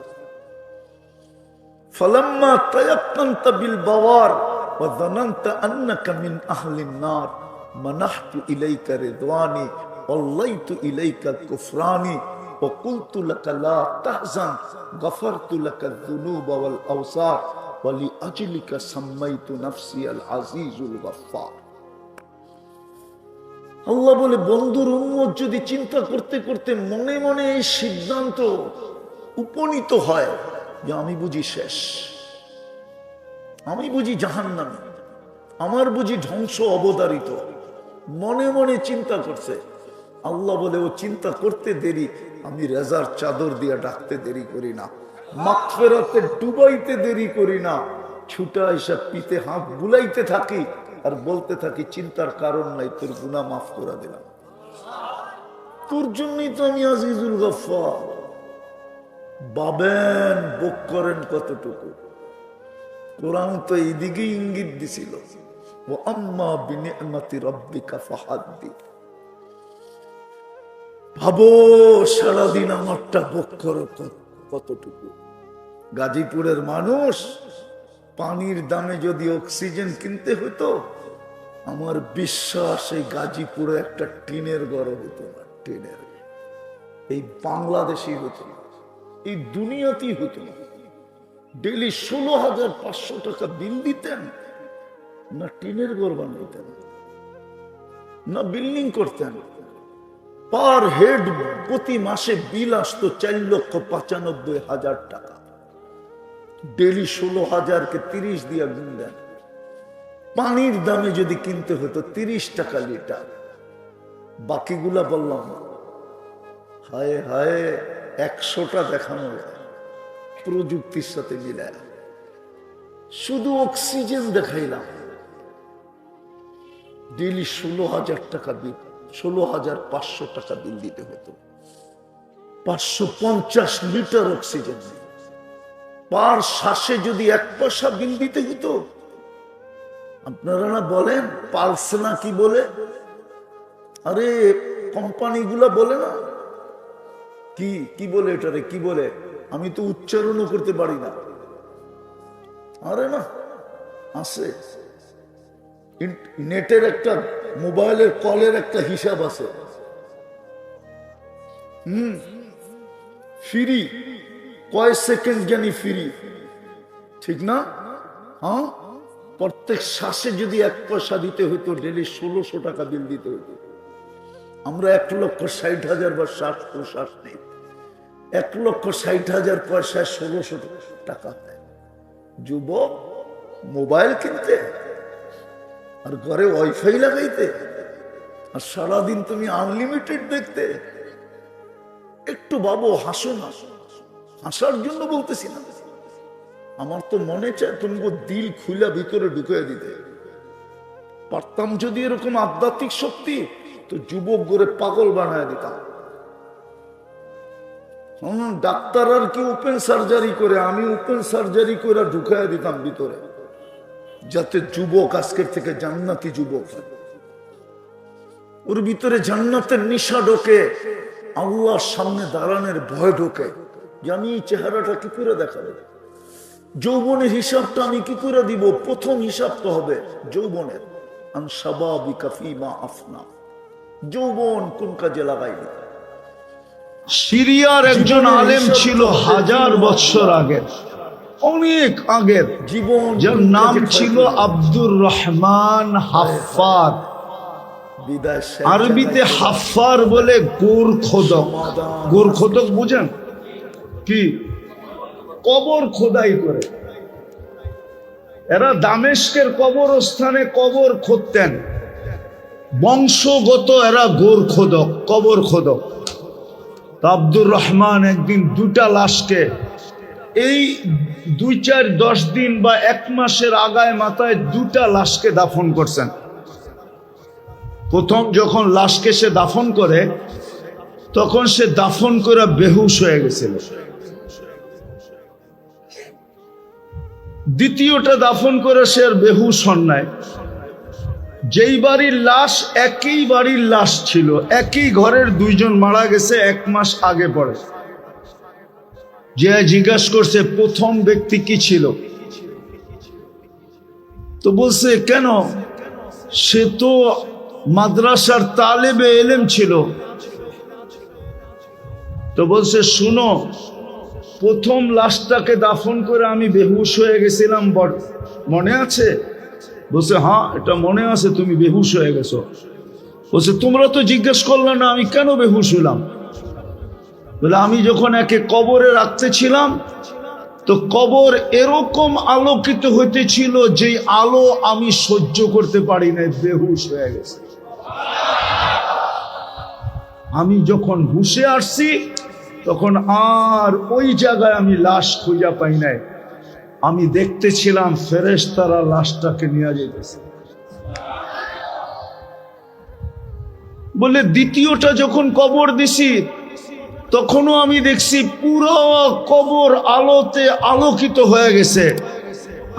ফালাম্মা তায়াক্কানতা বিল বাওয়ার ওয়া যানানতা আন্নাকা মিন আহলিন নার মানাহতু ইলাইকা রিদওয়ানি ওয়াল্লাইতু ইলাইকা কুফরানি وقلت لك لا تحزن غفرت لك الذنوب والأوصار ولأجلك سميت نفسي العزيز الغفار। আল্লাহ বলে, বন্ধুর উম্মত যদি চিন্তা করতে করতে মনে মনে এই সিদ্ধান্ত উপনীত হয় যে আমি বুঝি শেষ, আমি বুঝি জাহান্নামী, আমার বুঝি ধ্বংস অবধারিত, মনে মনে চিন্তা করছে, আল্লাহ বলে ও চিন্তা করতে দেরি, আমি রেজার চাদর দিয়ে ডাকতে দেরি করি না, মাগফিরাতে ডুবাইতে দেরি করি না, ছুটা হিসাব পিতে হাত বুলাইতে থাকি আর বলতে থাকি চিন্তার কারণ নাই, তোর গুনাহ মাফ করে দিলাম, তোর জন্যই তো আমি আজিজুল গফফার। বাবেন বুক করেন কতটুকু, কোরআন তো এইদিকে ইঙ্গিত দিছিল, ও আম্মা বিনিআমাতি রাব্বিকা ফাহাদ্দিস। ভাবো সারাদিন আমারটা বুক করো কতটুকু। গাজীপুরের মানুষ, পানির দামে যদি অক্সিজেন কিনতে হতো, আমার বিশ্বাস এই গাজীপুরে একটা টিনের ঘর হতো না, টিনের, এই বাংলাদেশি হতো না, এই দুনিয়াতেই হতো না। ডেলি 16,500 টাকা বিল দিতেন, না টিনের ঘর বানাইতেন, না বিল্ডিং করতেন। পার হেড প্রতি মাসে বিল আসতো 4,95,000 টাকা। ডেলি 16,000-কে 30 দিয়ে গুণ দেন। পানির দামে যদি কিনতে হতো 30 টাকা লিটার, বাকিগুলা বললাম না। হায় হায়, 100টা দেখানো যায় প্রযুক্তির সাথে মিলায়। শুধু অক্সিজেন দেখাইলাম, ডেলি 16,000 টাকা বিল, 16,500 টাকা বিল দিতে হতো। 550 লিটার অক্সিজেন, পার শ্বাসে যদি 1 পয়সা বিল দিতে হতো। আপনারা না বলেন পালস না কি বলে, আরে কোম্পানিগুলা বলে না, কি কি বলে এটারে, কি বলে, আমি তো উচ্চারণও করতে পারি না। আরে না, আছে নেটের একটা, মোবাইলের কলের একটা হিসাব আছে। ফ্রি, কয় সেকেন্ড জানি ফ্রি, ঠিক না? হ্যাঁ, প্রত্যেক শ্বাসে যদি 1 পয়সা দিতে হইতো, ডেলি 1600 টাকা বিল দিতে হইতো। আমরা 1,60,000 বার শ্বাস প্রশ্বাস নেই, 1,60,000 পয়সায় 1600 টাকা। যুবক মোবাইল কিনতে আর ঘরে ওয়াইফাই লাগাইতে, আর সারাদিন তুমি আনলিমিটেড দেখতে। একটু ভাবো, হাসো না, হাসার জন্য বলতেছি না, আমার তো মনে চায় তুমি দিল খুলা ভিতরে ঢুকিয়ে দিতে পারতাম। যদি এরকম আধ্যাত্মিক শক্তি, তো যুবক গড়ে পাগল বানায় দিতাম। ডাক্তার আর কি ওপেন সার্জারি করে, আমি ওপেন সার্জারি করে ঢুকায় দিতাম ভিতরে, যাতে যুবক আজকের থেকে জান্নাতি যুবক, ওর ভিতরে জান্নাতের নিশা ঢোকে, আল্লাহর সামনে দাঁড়ানোর ভয় ঢোকে, যে আমি এই চেহারাটা কি করে দেখাবো, যৌবনের হিসাবটা আমি কি করে দিব। প্রথম হিসাব তো হবে যৌবনের, আনসাবাবিকা ফীমা আফনা, যৌবন কোন কাজে লাগাইনি। সিরিয়ার একজন আলেম ছিল 1000 বছর আগের, অনেক আগের জীবন, যার নাম ছিল আব্দুর রহমান হাফফার। আরবিতে হাফফার বলে গোর খোদক। গোর খোদক বুঝেন কি? কবর খোদাই করে। এরা দামেস্কের কবরস্থানে কবর খুঁড়তেন, বংশগত এরা গোর খোদক, কবর খোদক। আব্দুর রহমান একদিন 2টা লাশকে, এই 2-4-10 দিন বা 1 মাসের আগায় মাথায় 2টা লাশকে দাফন করছেন। প্রথম যখন লাশকে সে দাফন করে, তখন সে দাফন করে বেহুশ হয়ে গেছিল। দ্বিতীয়টা দাফন করে সে আর বেহুশ হন নাই। যেই বাড়ির লাশ, একই বাড়ির লাশ ছিল, একই ঘরের 2 জন মারা গেছে 1 মাস আগে পরে। যে জিজ্ঞাসা করছে প্রথম ব্যক্তি কি ছিল, তো বলছে কেন, সে তো মাদ্রাসার তালেবে ইলম ছিল। তো বলছে শুনো, প্রথম লাশটাকে দাফন করে আমি বেহুশ হয়ে গেছিলাম, মনে আছে? বলছে হ্যাঁ এটা মনে আছে, তুমি বেহুশ হয়ে গেছো। বলছে তোমরা তো জিজ্ঞেস করলে না আমি কেন বেহুশ হলাম? বলে আমি যখন একে কবরে রাখতেছিলাম তো কবর এরকম আলোকিত হইতেছিল যে আলো আমি সহ্য করতে পারি নাই, বেহুশ হয়ে গেছে। আমি যখন হুশে আসছি তখন আর ওই জায়গায় আমি লাশ খুঁজে পাই নাই, আমি দেখতেছিলাম ফেরেশতারা লাশটাকে নিয়ে যেতেছে। বলে দ্বিতীয়টা যখন কবর দিছি তখনও আমি দেখছি পুরো কবর আলোতে আলোকিত হয়ে গেছে,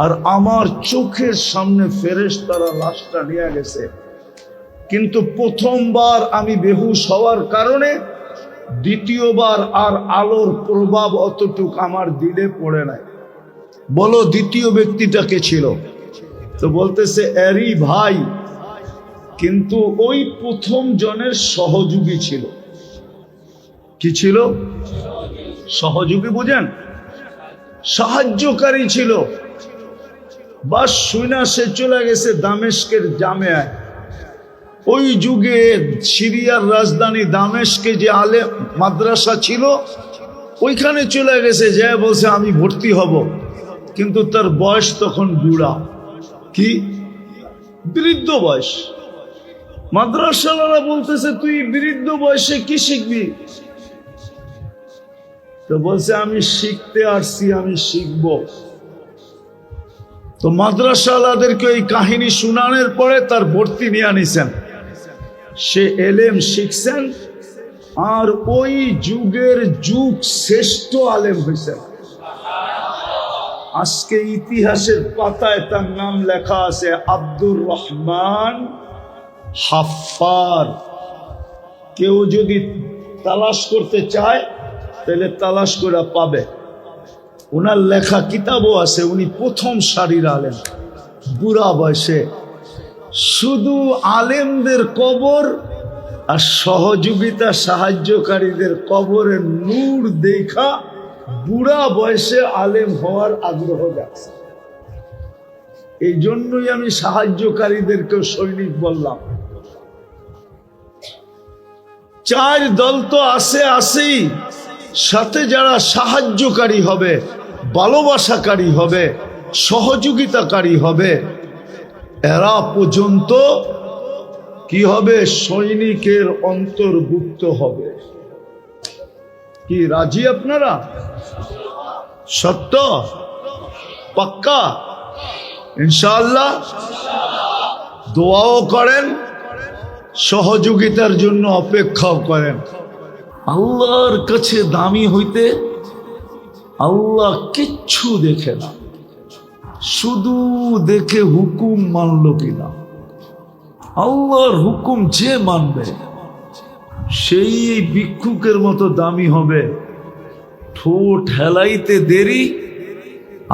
আর আমার চোখের সামনে ফেরেশতারা লাশটা নিয়ে গেছে। কিন্তু প্রথমবার আমি বেহুশ হওয়ার কারণে দ্বিতীয়বার আর আলোর প্রভাব অতটুক আমার দিলে পড়ে নাই। বলো দ্বিতীয় ব্যক্তিটাকে ছিল? তো বলতেছে এরই ভাই, কিন্তু ওই প্রথম জনের সহযোগী ছিল। কি ছিল? সহযোগী বুঝেন? সাহায্যকারী ছিল। বাস শুনা সে চলে গেছে দামেস্কের জামেয়ায়। ওই যুগে সিরিয়ার রাজধানী দামেস্কে যে আলে মাদ্রাসা ছিল ওইখানে চলে গেছে, যে বলছে আমি ভর্তি হব, কিন্তু তার বয়স তখন বুড়া, কি বৃদ্ধ বয়স। মাদ্রাসাওয়ালা বলতেছে তুই বৃদ্ধ বয়সে কি শিখবি? তো বলছে আমি শিখতে আসছি, আমি শিখব। তো মাদ্রাসাওয়ালাদেরকে এই কাহিনী শোনানোর পরে তার ভর্তি নিয়ে নিছেন, সে এলেম শিখছেন, আর ওই যুগের যুগ শ্রেষ্ঠ আলেম হয়েছেন। আজকে ইতিহাসের পাতায় তার নাম লেখা আছে আব্দুর রহমান হাফফার। কেউ যদি তালাশ করতে চায় তাহলে তালাশ করে পাবে, ওনার লেখা কিতাবও আছে। উনি প্রথম সারির আলেম, বুড়া বয়সে। শুধু আলেমদের কবর আর সহযোগিতা সাহায্যকারীদের কবরের নূর দেখা বুড়া বয়সে আলেম হওয়ার আগ্রহ যাচ্ছে। এই জন্যই আমি সাহায্যকারীদেরকেও সৈনিক বললাম। চার দল তো আছেই, সাথে যারা সাহায্যকারী হবে, ভালোবাসাকারী হবে, সহযোগিতাকারী হবে, এরা পর্যন্ত কি হবে? সৈনিকের অন্তর্ভুক্ত হবে। কি রাজি আপনারা? সত্য? পাক্কা? ইনশাআল্লাহ? দোয়াও করেন, সহযোগিতার জন্য অপেক্ষাও করেন। আল্লাহর কাছে দামি হইতে আল্লাহ কিচ্ছু দেখে না, শুধু দেখে হুকুম মানল কিনা। আল্লাহর হুকুম যে মানবে সেই ভিক্ষুকের মতো দামি হবে। ঠোঁট হেলাইতে দেরি,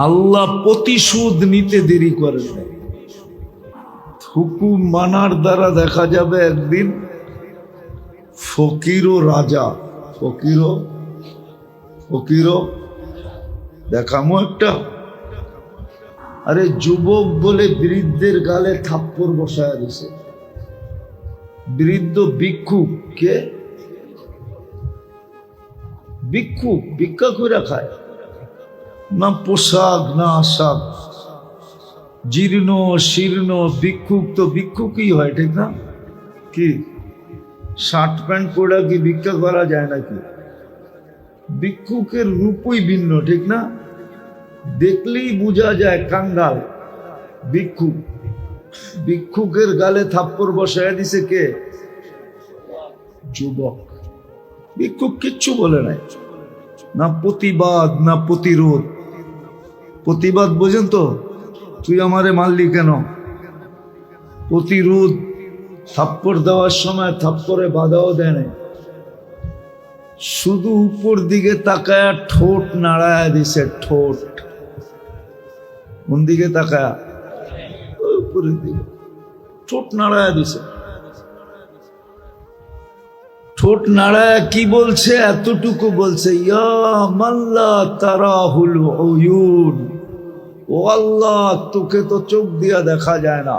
আল্লাহ প্রতিশোধ নিতে দেরি করেন না। হুকুম মানার দ্বারা দেখা যাবে একদিন ফকিরও রাজা। ফকিরও দেখামো একটা। আরে যুবক বলে বৃদ্ধের গালে থাপ্পড় বসায় দিছে। বৃদ্ধ ভিক্ষুক কে? ভিক্ষুক ভিক্ষা করে খায় না, পোশাক না আশাক, জীর্ণ শীর্ণ। ভিক্ষুক তো ভিক্ষুকই হয়, ঠিক না? কি শার্ট প্যান্ট পরে কি ভিক্ষা করা যায় নাকি? ভিক্ষুকের রূপই ভিন্ন, ঠিক না? দেখলেই বোঝা যায় কাঙ্গাল ভিক্ষুক। ভিক্ষুকের গালে থাপ্পড় বসায় দিছে কে? যুবক। ভিক্ষুক কিচ্ছু বলে নাই, না প্রতিবাদ না প্রতিরোধ। প্রতিবাদ বোঝেন তো, তুই আমারে মারলি কেন? প্রতিরোধ থাপ্পড় দেওয়ার সময় থাপ্পড়ে বাধাও দেয় নাই, শুধু উপর দিকে তাকায়া ঠোঁট নাড়ায়া দিছে। ঠোঁট কোন দিকে তাকায়া? উপরের দিকে ঠোঁট নাড়ায়া দিছে। ঠোঁট নাড়ায় কি বলছে? এতটুকু বলছে, ইয়া মাল্লা তারাহুল উয়ুন, ও আল্লাহ, তোকে তো চোখ দিয়া দেখা যায় না।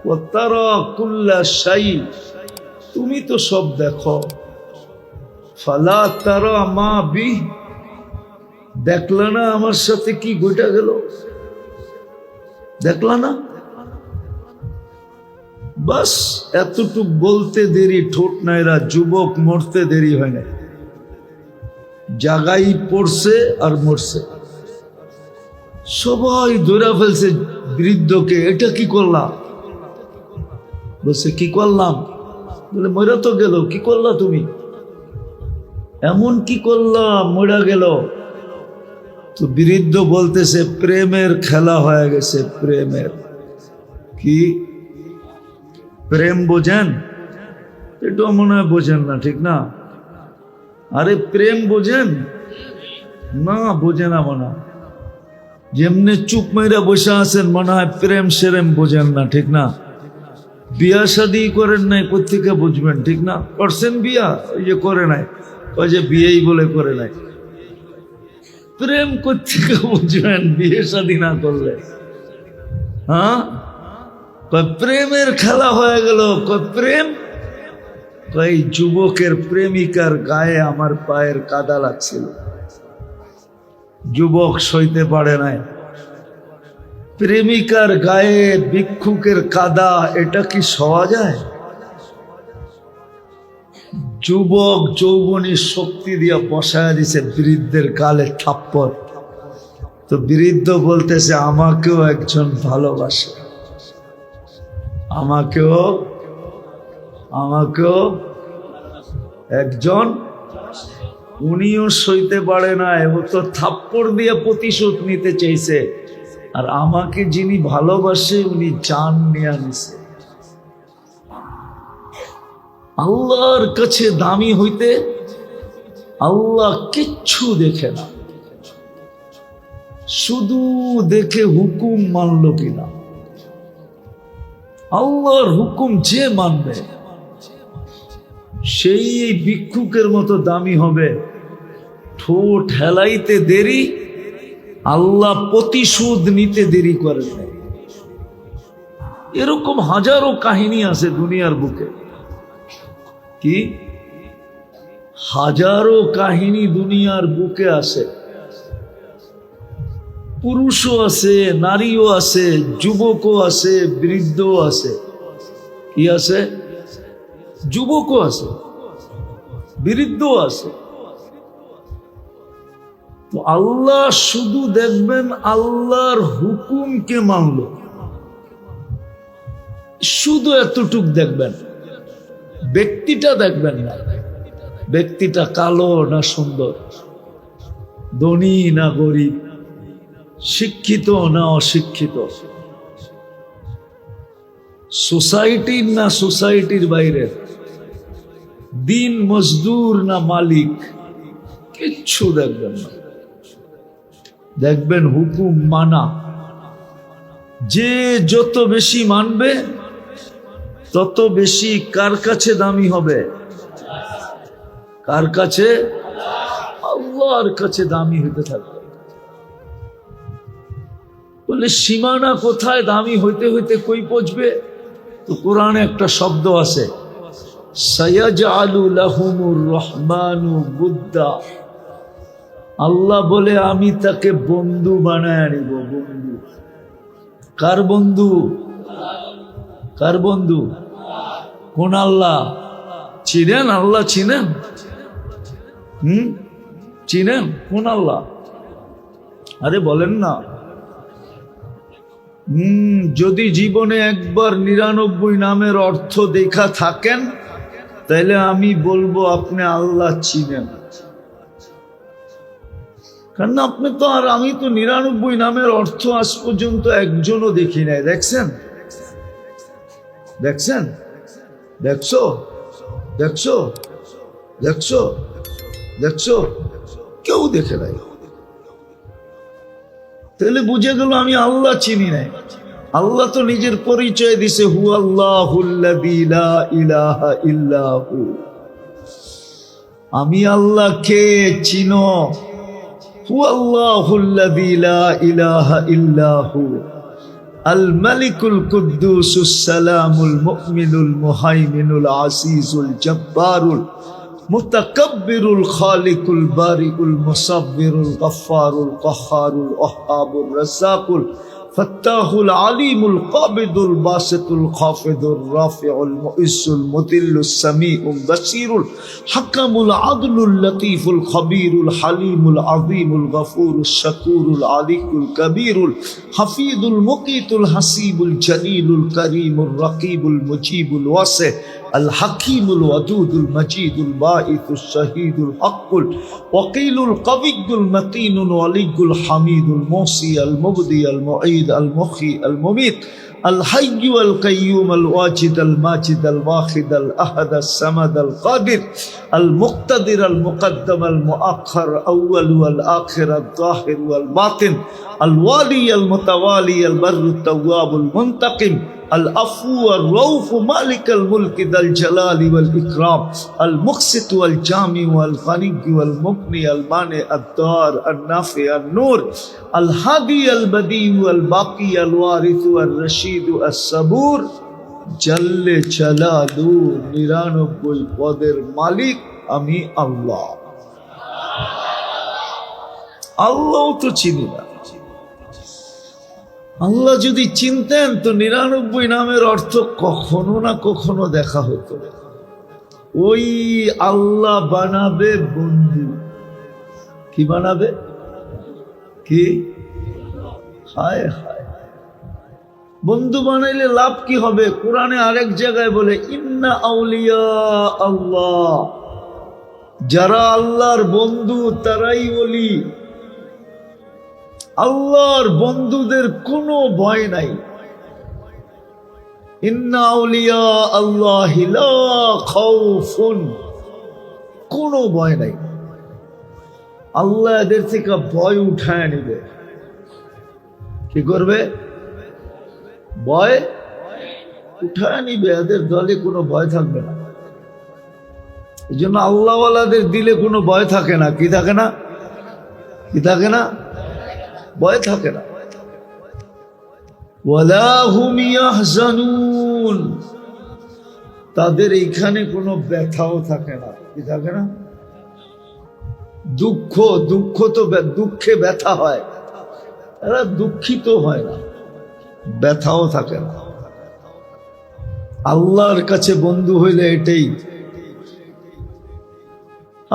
ও তারা কুল্লা শাই, তুমি তো সব দেখো। ফালা তারা মা বি, দেখলা না আমার সাথে কি ঘটে গেল? দেখলা না? বাস এতটুক বলতে দেরি, ঠোঁট নাইরা যুবক মরতে দেরি হয় না, জাগাই পড়ছে আর মরছে। সবাই ধরে ফেলছে বৃদ্ধকে, এটা কি করলাম? বলছে কি করলাম? বলে মরা তো গেল, কি করলা তুমি? এমন কি করলাম মরা গেল? তো বৃদ্ধ বলতেছে, প্রেমের খেলা হয়ে গেছে, প্রেমের। কি প্রেম বোঝেন? এটা মনে হয় বোঝেন না, ঠিক না? আরে প্রেম বোঝেন না? বোঝে না মনে হয়। যেমনি চুপ মেরা বসে আছেন, মনে হয় প্রেম সেরেম বোঝেন না, ঠিক না? বিয়া শাদী করেন নাই, কোথেকে বুঝবেন, ঠিক না? করছেন বিয়া? ওই যে করে নাই, ওই যে বিয়েই বলে করে নাই। প্রেম কোথেকে বুঝবেন বিয়ে শাদী না করলে? হ্যাঁ, প্রেমের খেলা হয়ে গেল। প্রেম, এই যুবকের প্রেমিকার গায়ে আমার পায়ের কাদা লাগছিল, যুবক সইতে পারে নাই। প্রেমিকার গায়ে ভিক্ষুকের কাদা, এটা কি সওয়া যায়? যুবক যৌবনী শক্তি দিয়া বসায় দিছে বৃদ্ধের গালে থাপ্পড়। তো বৃদ্ধ বলতেছে, আমাকেও একজন ভালোবাসে, আমাকেও একজন। উনিও সইতে পারে না, এবং তো থাপ্পড় দিয়ে প্রতিশোধ নিতে চাইছে। আর আমাকে যিনি ভালোবাসে, উনি জান নিয়ে নিছে। আল্লাহর কাছে দামি হইতে আল্লাহ কিচ্ছু দেখে না, শুধু দেখে হুকুম মানল কিনা। আল্লাহর হুকুম যে মানবে, সেই ভিক্ষুকের মতো দামি হবে। ঠোঁট হেলাইতে দেরি, আল্লাহ প্রতিশোধ নিতে দেরি করেন না। এরকম হাজারো কাহিনী আছে দুনিয়ার বুকে। কি হাজারো কাহিনী দুনিয়ার বুকে আছে। পুরুষও আছে, নারীও আছে, যুবকও আছে, বৃদ্ধও আছে। কি আছে? যুবকও আছে, বৃদ্ধও আছে। তো আল্লাহ শুধু দেখবেন আল্লাহর হুকুমকে মানল, শুধু এতটুক দেখবেন, ব্যক্তিটা দেখবেন না। ব্যক্তিটা কালো না সুন্দর, ধনী না গরিব, শিক্ষিত না অশিক্ষিত, সোসাইটির না সোসাইটির বাইরের, দিন মজদুর না মালিক, কিচ্ছু দেখবেন না। দেখবেন হুকুম মানা। যে যত বেশি মানবে, তত বেশি কার কাছে দামি হবে? কার কাছে? আল্লাহর কাছে দামি হইতে থাকবে। বলে সীমানা কোথায়? দামি হইতে হইতে কই পৌঁছবে? তো কোরআনে একটা শব্দ আছে, সায়াজআলু লাহুমুর রহমানু বুদ্দা। আল্লাহ বলে আমি তাকে বন্ধু বানায় নিব। বন্ধু কার? বন্ধু কার? বন্ধু কোন আল্লাহ? চিনেন? আল্লাহ চিনেন? চিনেন কোন আল্লাহ? আরে বলেন না। যদি জীবনে একবার 99 নামের অর্থ দেখা থাকেন, তাহলে আমি বলবো আপনি আল্লাহ চিনেন। কারণ আপনি তো, আর আমি তো 99 নামের অর্থ আজ পর্যন্ত একজনও দেখি নাই। দেখছেন? দেখছেন? দেখছো? দেখছো? দেখছো? দেখছো? কেউ দেখে নাই। তাহলে বুঝে গেল আমি আল্লাহ চিনি নাই। আল্লাহ তো নিজের পরিচয় দিছে, হু আল্লাহুল্লাযী লা ইলাহা ইল্লা হু। আমি আল্লাহকে চিনো। হুয়াল্লাহুল্লাযী লা ইলাহা ইল্লাহু আল মালিকুল কুদ্দুসুস সালামুল মুমিনুল মুহাইমিনুল আজিজুল জব্বারুল মুতাকাব্বিরুল খালিকুল বারিউল মুসাব্বিরুল গফফারুল কাহ্হারুল ওয়াহ্হাবুর রাজ্জাকুল ফাত্তাহুল আলিমুল কাবিদুল বাসিতুল খাফিদুর রাফিউল মুইজ্জুল মুদিল্লুস সামিউল বাসীরুল হাকামুল আদলুল লতীফুল খবীরুল হালিমুল আযীমুল গফুরুশ শাকুরুল আলিকুল কবীরুল হাফিজুল মুকীতুল হাসিবুল জলিলুল করিমুর রকিবুল মুজিবুল ওয়াসি الحكيم الودود المجيد الباعث الشهيد الحق الوكيل القوي المتين الولي الحميد الموصي المبدي المعيد المحيي المميت الحي والقيوم الواجد الماجد الواحد الأحد الصمد القادر المقتدر المقدم المؤخر الأول والآخر الظاهر والباطن الوالي المتوالي البر التواب المنتقم العفو الرؤوف مالك الملك ذا الجلال والإكرام المقسط والجامع والغني والمغني المانع الدار النافع النور الهادي البديع الباقي الوارث الرشيد الصبور جل جلاله 99 পদের মালিক আমি আল্লাহ। আল্লাহ তো চিনি না। আল্লাহ যদি চিনতেন তো 99 নামের অর্থ কখনো না কখনো দেখা হতো। ওই আল্লাহ বানাবে বন্ধু। কি বানাবে? কি? হায় হায়, বন্ধু বানাইলে লাভ কি হবে? কোরআনে আরেক জায়গায় বলে ইন্না আউলিয়া আল্লাহ, যারা আল্লাহর বন্ধু তারাই ওলি। আল্লাহর বন্ধুদের কোনো ভয় নাই। ইন্না আউলিয়া আল্লাহি লা খাউফুন, কোনো ভয় নাই। আল্লাহ এদের থেকে ভয় উঠায় নিবে। কি করবে? ভয় উঠায় নিবে। এদের দলে কোনো ভয় থাকবে না। এই জন্য আল্লাহওয়ালাদের দিলে কোনো ভয় থাকে না। কি থাকে না? কি থাকে না? ভয় থাকে না। ওয়ালা হুম ইয়াহজানুন, তাদের এইখানে কোনো ব্যথাও থাকে না। কি থাকে না? দুঃখ, দুঃখ তো দুঃখে ব্যথা হয়, এরা দুঃখিত হয় না, ব্যথাও থাকে না। আল্লাহর কাছে বন্ধু হইলে এটাই।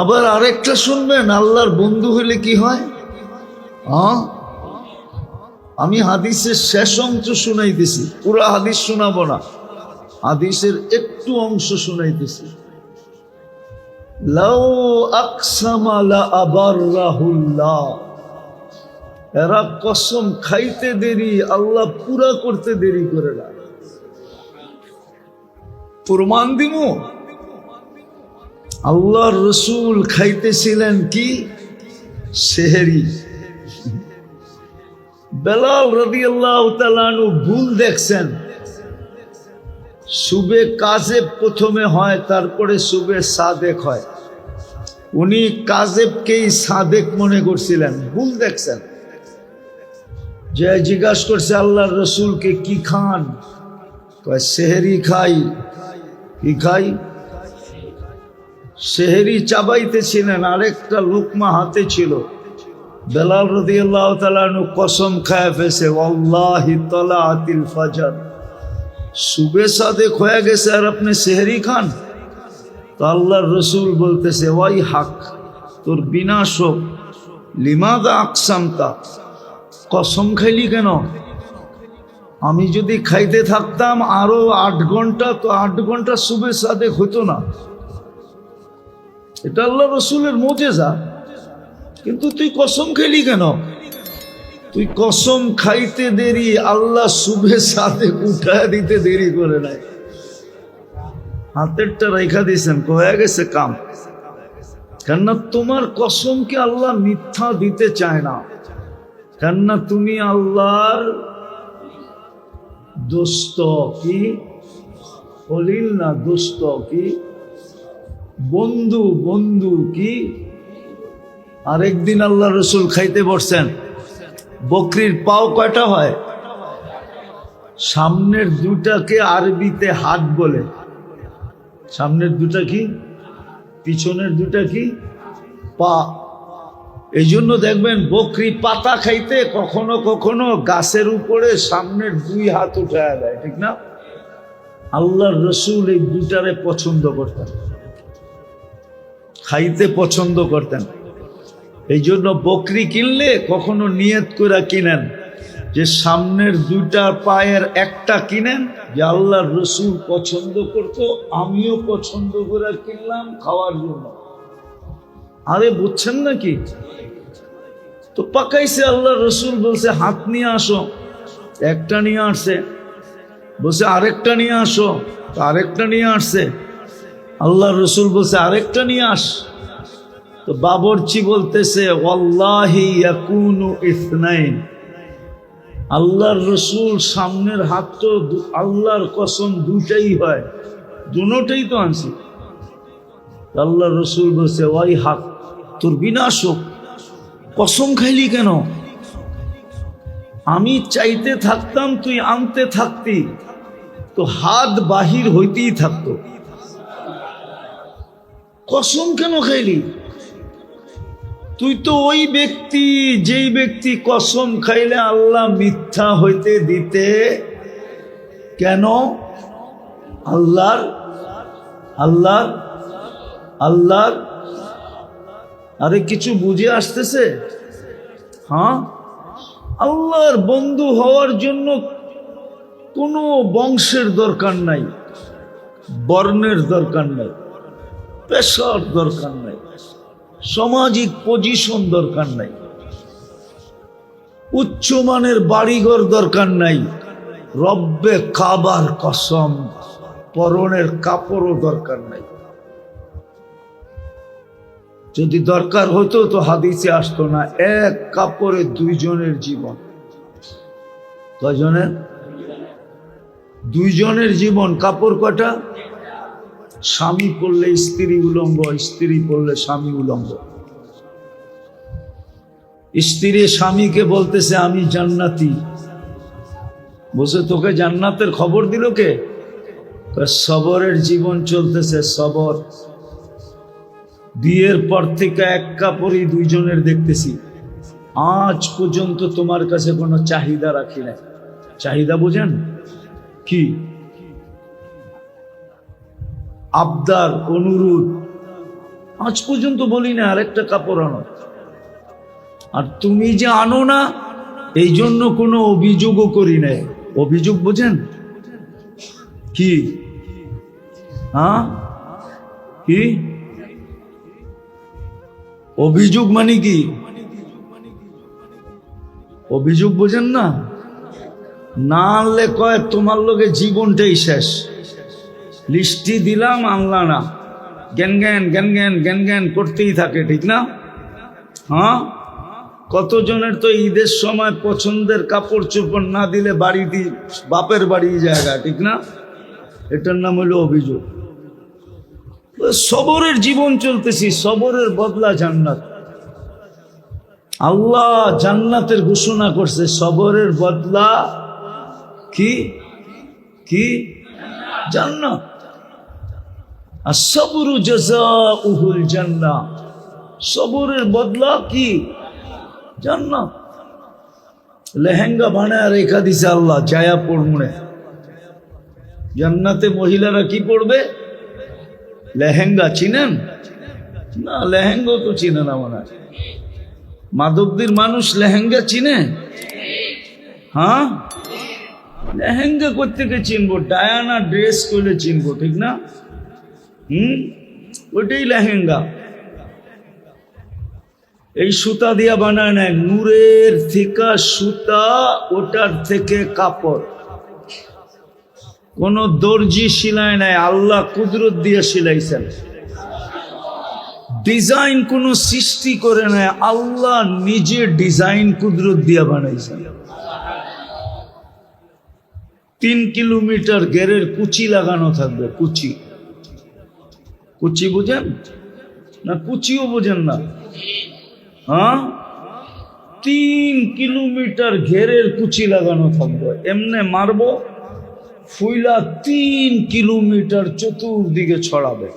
আবার আরেকটা শুনবেন, আল্লাহর বন্ধু হইলে কি হয়? আমি হাদিসের শেষ অংশ শুনাইতেছি, পুরো হাদিস শোনাবো না, হাদিসের একটু অংশ শুনাইতেছি। লাউ আকসামা লা আবাররাহুল্লাহ, এরা কসম খাইতে দেরি, আল্লাহ পুরা করতে দেরি করে না। প্রমাণ দিমু, আল্লাহর রসুল খাইতেছিলেন কি? সেহরি। বেলাল রাদিয়াল্লাহু তাআলা আনহু ভুল দেখছেন। সুবে কাজেব প্রথমে হয়, তারপরে সুবে সাদেক হয়। উনি কাজেবকেই সাদেক মনে করছিলেন, ভুল দেখছেন। যে জিজ্ঞাসা করছে আল্লাহর রসুলকে কি খান? কয় সেহরি খাই। কি খাই? সেহরি চাবাইতেছিলেন, আরেকটা লুকমা হাতে ছিল। বেলাল রাদিয়াল্লাহু তাআলা আনহু কসম খায় ফেলছে, ওয়াল্লাহি তালাআতিল ফাজর, সুবে সাদেক হয়ে গেছে আর আপনি সেহরি খান? তো আল্লাহর রসুল বলতেছে, ওয়াই হাক, তোর বিনাশ হোক। লিমাদা আকসামতা, কসম খাইলি কেন? আমি যদি খাইতে থাকতাম আরো 8 ঘন্টা, তো 8 ঘন্টা সুবে সাদেক হতো না। এটা আল্লাহ রসুলের মুজিজা। কিন্তু তুই কসম খেলি কেন? তুই কসম খাইতে দেরি, আল্লাহ সুবে সাদেক উঠায় দিতে দেরি করে নাই। হাতেরটা রেখা দিয়েছেন, হয়ে গেছে কাম। কেননা তোমার কসমকে আল্লাহ মিথ্যা দিতে চায় না। কেননা তুমি আল্লাহর দোস্ত। কি খলিল না, দোস্ত। কি বন্ধু বন্ধু কি? আরেকদিন আল্লাহ রসুল খাইতে বসছেন, বকরির পাও কয়টা হয়? সামনের দুটাকে আরবিতে হাত বলে। সামনের দুটা কি? পিছনের দুটা কি? পা। এই জন্য দেখবেন বকরি পাতা খাইতে কখনো কখনো গাছের উপরে সামনের দুই হাত উঠায় দেয়, ঠিক না? আল্লাহর রসুল এই দুটারে পছন্দ করতেন, খাইতে পছন্দ করতেন। এই জন্য বকরি কিনলে কখনো নিয়ত করে কিনেন যে সামনের দুইটা পায়ের একটা কিনেন, যে আল্লাহর রসুল পছন্দ করতো, আমিও পছন্দ করে কিনলাম খাওয়ার জন্য। আরে বুঝছেন নাকি? তো পাকাইছে, আল্লাহর রসুল বলছে হাত নিয়ে আসো, একটা নিয়ে আসছে। বলছে আরেকটা নিয়ে আসো, আরেকটা নিয়ে আসছে। আল্লাহর রসুল বলছে আরেকটা নিয়ে আস। তো বাবরচি বলতেছে ওয়াল্লাহি ইয়াকুনু ইসনাইন, আল্লাহর রসুল সামনের হাত তো আল্লাহর কসম দুটাই হয়, দুটোই তো আনছি। আল্লাহর রসুল বলছে ওই হাত তোর বিনাশ হোক, কসম খাইলি কেন? আমি চাইতে থাকতাম তুই আনতে থাকতি, তো হাত বাহির হইতেই থাকতো, কসম কেন খাইলি? তুই তো ওই ব্যক্তি যেই ব্যক্তি কসম খাইলে আল্লাহ মিথ্যা হইতে দিতে কেন? আল্লাহর আল্লাহর আল্লাহর আরে কিছু বুঝে আসতেছে? হ্যাঁ, আল্লাহর বন্ধু হওয়ার জন্য কোনো বংশের দরকার নাই, বর্ণের দরকার নাই, পেশার দরকার নাই, সামাজিক পজিশন দরকার নাই, উচ্চমানের বাড়িঘর দরকার নাই, রব্বে কাবার কসম পরনের কাপড়ও দরকার নাই। যদি দরকার হতো তো হাদিসে আসতো না, এক কাপড়ে দুইজনের জীবন। কয়জনের? দুইজনের জীবন। কাপড় কটা? স্বামী পড়লে স্ত্রী উলঙ্গ, স্ত্রী পড়লে স্বামী উলঙ্গ। স্ত্রী স্বামীকে বলতেছে আমি জান্নাতি। বসে তোকে জান্নাতের খবর দিল কে? সবরের জীবন চলতেছে, সবর। বিয়ের পর থেকে এক কাপড়ই দুইজনের দেখতেছি, আজ পর্যন্ত তোমার কাছে কোনো চাহিদা রাখি না। চাহিদা বুঝেন কি? আবদার, অনুরোধ, আজ পর্যন্ত বলি না আরেকটা কাপড় আনো। আর তুমি যে আনো না এই জন্য কোনো অভিযোগও করি না। অভিযোগ বোঝেন কি? হ্যাঁ, কি অভিযোগ মানে? কি অভিযোগ বোঝেন না? না আনলে কয় তোমার লোকে জীবনটাই শেষ, লিস্টি দিলাম আনলা না, জ্ঞান জ্ঞান জ্ঞান জ্ঞান জ্ঞান জ্ঞান করতেই থাকে, ঠিক না? হ্যাঁ, কতজনের তো ঈদের সময় পছন্দের কাপড় চোপড় না দিলে বাড়ি দিয়ে বাপের বাড়ি জায়গা, ঠিক না? এটার নাম হলো অভিযোগ। সবরের জীবন চলতেছি, সবরের বদলা জান্নাত। আল্লাহ জান্নাতের ঘোষণা করছে, সবরের বদলা কি? কি? জান্নাত। আসসাবরু জাযাউহুল জান্নাহ, সবরের বদলা কি? জান্নাত। লেহেঙ্গা বানায় রেখা দিছে আল্লাহ, জায়া পড়মুনে। জান্নাতে মহিলারা কি পড়বে? লেহেঙ্গা। চিনেন না? লেহেঙ্গা তো চিনে না মনে হয়। মাধবদীর মানুষ লেহেঙ্গা চিনে? হ্যাঁ, লেহেঙ্গা কোত্থেকে চিনবো? ডায়ানা ড্রেস করলে চিনবো, ঠিক না? ওইটাই লেহেঙ্গা। এই সুতা দিয়া বানায় নেয়, নূরের থিকা সুতা, ওটার থেকে কাপড়। কোন দর্জি সিলাই নাই, আল্লাহ কুদরত দিয়ে সিলাইছেন। ডিজাইন কোন সৃষ্টি করে নাই, আল্লাহ নিজে ডিজাইন কুদরত দিয়া বানাইছেন। 3 কিলোমিটার গেরের কুচি লাগানো থাকবে, কুচি। কুচি বোঝেন না? কুচিও বোঝেন না? হ্যাঁ, 3 কিলোমিটার ঘেরের কুচি লাগানো থাকবে, এমনে মারবো, ফুইলা 3 কিলোমিটার চতুর্দিকে ছড়াবে।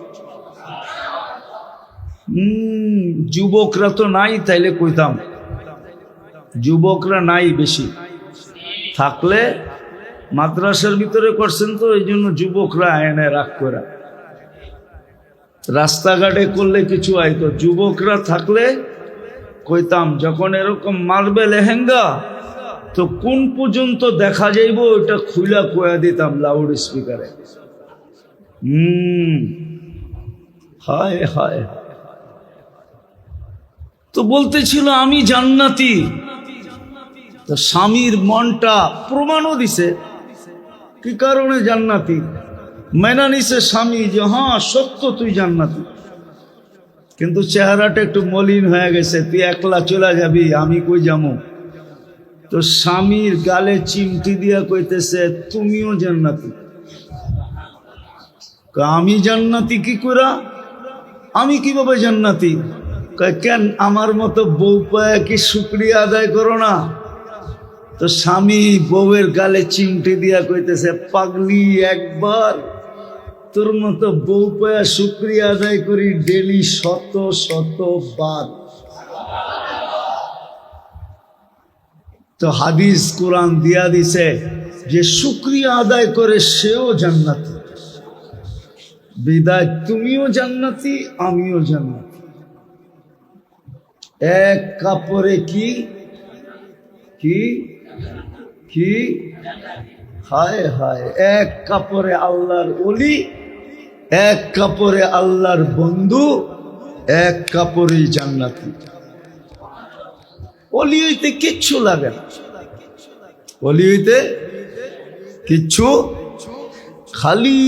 যুবকরা তো নাই, তাইলে কইতাম, যুবকরা নাই বেশি, থাকলে মাদ্রাসার ভিতরে করছেন তো এই জন্য যুবকরা এনে রাগ করে, রাস্তাঘাটে করলে কিছু আইতো, যুবকরা থাকলে কইতাম যখন এরকম মারবে লেহেঙ্গা তো কোন পর্যন্ত দেখা যাইব ওটা খুইলা কয়া দিতাম লাউড স্পিকারে। হায় হায়। তো বলতেছিল আমি জান্নাতি, তো স্বামীর মনটা প্রমাণও দিছে কি কারণে জান্নাতি, মেনা নিছে স্বামী যে হ্যাঁ সত্য তুই জান্নাতি, কিন্তু চেহারাটা একটু মলিন হয়ে গেছে, তুই একলা চলে যাবি, আমি কই যাবো? তো স্বামীর গালে চিমটি দিয়া কইতেছে তুমিও জান্নাতি। আমি জান্নাতি কি করা? আমি কিভাবে জান্নাতি? কেন আমার মতো বউ পায় কি শুকরিয়া আদায় করো না? তো স্বামী বউয়ের গালে চিমটি দিয়া কইতেছে পাগলি, একবার তোর মতো বউ পায়া শুকরিয়া আদায় করি ডেলি 100 বার। তো হাদিস কোরআন দিয়া দিছে যে শুকরিয়া আদায় করে সেও জান্নাতি, বিদায় তুমিও জান্নাতি আমিও জান্নাতি। এক কাপড়ে কি কি কি হায় হায়, এক কাপড়ে আল্লাহর ওলি, এক কাপড়ে আল্লাহর বন্ধু, এক কাপড়েই জান্নাতি। ওলি হইতে কিচ্ছু লাগে না, ওলি হইতে কিচ্ছু, খালি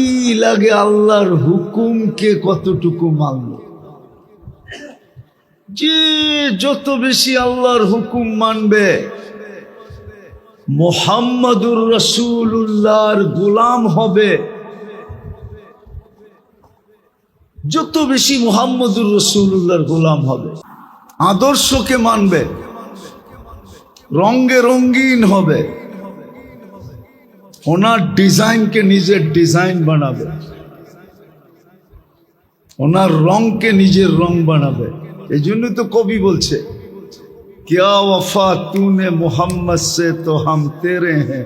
লাগে আল্লাহর হুকুমকে কতটুকু মানল। যে যত বেশি আল্লাহর হুকুম মানবে, মুহাম্মাদুর রাসূলুল্লাহর গোলাম হবে, যত বেশি মুহাম্মাদুর রাসূলুল্লাহর গোলাম হবে, আদর্শকে মানবে, রঙে রঙিন হবে, ওনার ডিজাইনকে নিজের ডিজাইন বানাবে, ওনার রংকে নিজের রং বানাবে। এই জন্য তো কবি বলছে क्या वफा तूने मोहम्मद से तो हम तेरे हैं।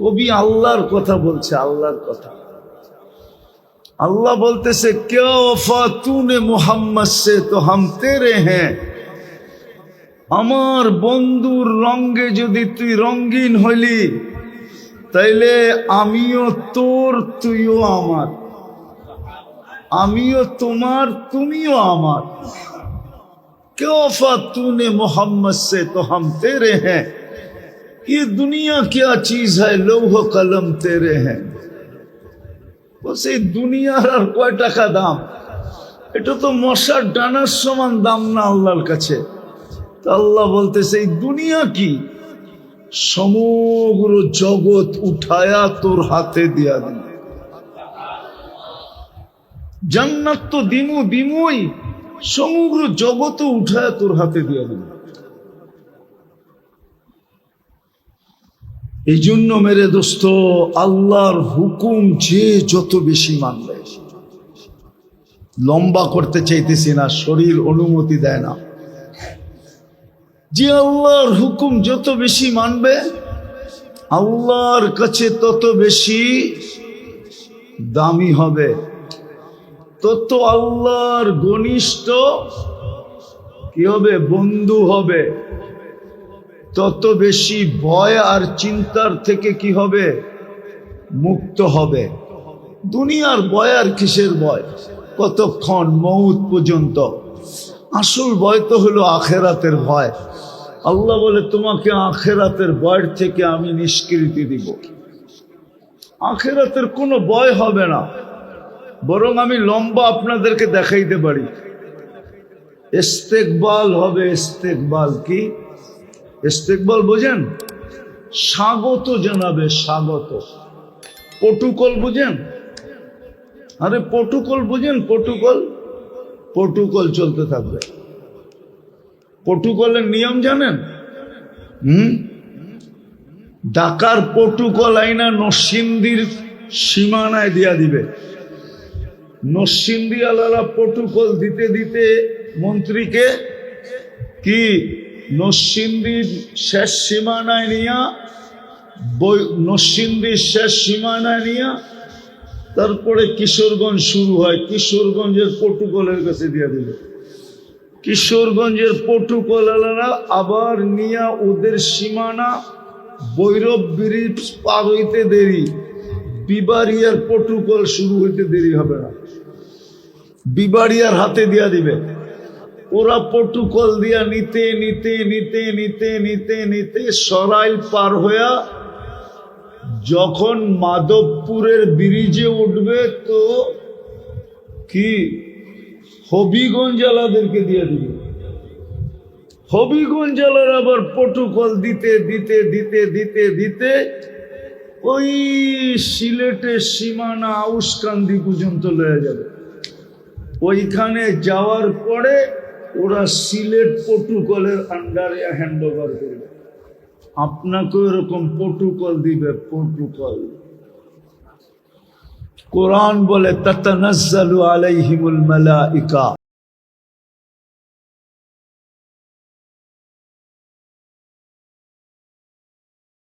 কবি আল্লাহর কথা বলছে, আল্লাহর কথা। আল্লাহ বলতেছে क्या वफा तूने मोहम्मद से तो हम तेरे हैं। আমার বন্ধুর রঙে যদি তুই রঙিন হইলি তাইলে আমিও তোর, তুইও আমার, আমিও তোমার, তুমিও আমার। क्या वफा तूने मोहम्मद से तो हम तेरे हैं। ये दुनिया क्या चीज है, लौह कलम तेरे हैं। বস এই দুনিয়ার আর কয় টাকা দাম, এটা তো মশার ডানার সমান দাম না আল্লাহর কাছে। তো আল্লাহ বলতেছে এই দুনিয়া কি, সমগ্র জগৎ উঠায়া তোর হাতে দিয়া দিন। জান্নাত তো দিমু দিমুই, সমগ্র জগৎ উঠায় তোর হাতে দিয়া দিন। এই জন্য মেরে দোস্ত, আল্লাহর হুকুম যে যত বেশি মানবে, লম্বা করতে চাইতেছি না, শরীর অনুমতি দেয় না, যে আল্লাহর হুকুম যত বেশি মানবে আল্লাহর কাছে তত বেশি দামি হবে, তত আল্লাহর ঘনিষ্ঠ কি হবে, বন্ধু হবে, তত বেশি ভয় আর চিন্তার থেকে কি হবে, মুক্ত হবে। দুনিয়ার ভয় আর কিসের ভয়, কতক্ষণ, মউত পর্যন্ত। আসল ভয় তো হলো আখেরাতের ভয়। আল্লাহ বলে তোমাকে আখেরাতের ভয়ের থেকে আমি নিষ্কৃতি দিব। আখেরাতের কোনো ভয় হবে না, বরং আমি লম্বা আপনাদেরকে দেখাইতে পারি। ইস্তেকবাল হবে, ইস্তেকবাল কি? ইস্তেকবাল বোঝেন? স্বাগত জানাবে, স্বাগত। প্রটোকল বুঝেন? আরে প্রোটোকল বুঝেন? প্রোটোকল, প্রোটোকল চলতে থাকবে। প্রোটোকলের নিয়ম জানেন? ঢাকার প্রোটোকল আইনা নরসিংদীর সীমানায় দিয়া দিবে। নরসিংদী আলারা প্রোটোকল দিতে দিতে মন্ত্রীকে কি নরসিংদীর শেষ সীমানায় নিয়া, নরসিংদীর শেষ সীমানায় নিয়া তারপরে কিশোরগঞ্জ শুরু হয়। কিশোরগঞ্জের প্রোটোকলের কাছে দিয়ে দিবে। কিশোরগঞ্জের প্রোটোকল আলারা আবার নিয়া ওদের সীমানা ভৈরব ব্রিজ পার হইতে দেরি, বিবাড়িয়ার প্রোটোকল শুরু হইতে দেরি হবে না, বিবাড়িয়ার হাতে দিয়া দিবে। ওরা প্রোটোকল দিয়া নিতে নিতে নিতে নিতে নিতে নিতে সরাইল পার হইয়া যখন মাধবপুরের ব্রিজে উঠবে তো কি হবিগঞ্জ জেলাদেরকে দিয়ে দিবে। হবিগঞ্জ জেলার আবার প্রোটোকল দিতে দিতে দিতে দিতে দিতে ওই সিলেটের সীমানা আউসকান্দি পর্যন্ত লয়ে যাবে। ওইখানে যাওয়ার পরে ওরা সিলেট প্রোটোকলের আন্ডারে হ্যান্ড ওভার করবে। আপনাকে এরকম প্রোটোকল দিবে। প্রোটোকল কোরআন বলে তাতানাজ্জালু আলাইহিমুল মালাইকা।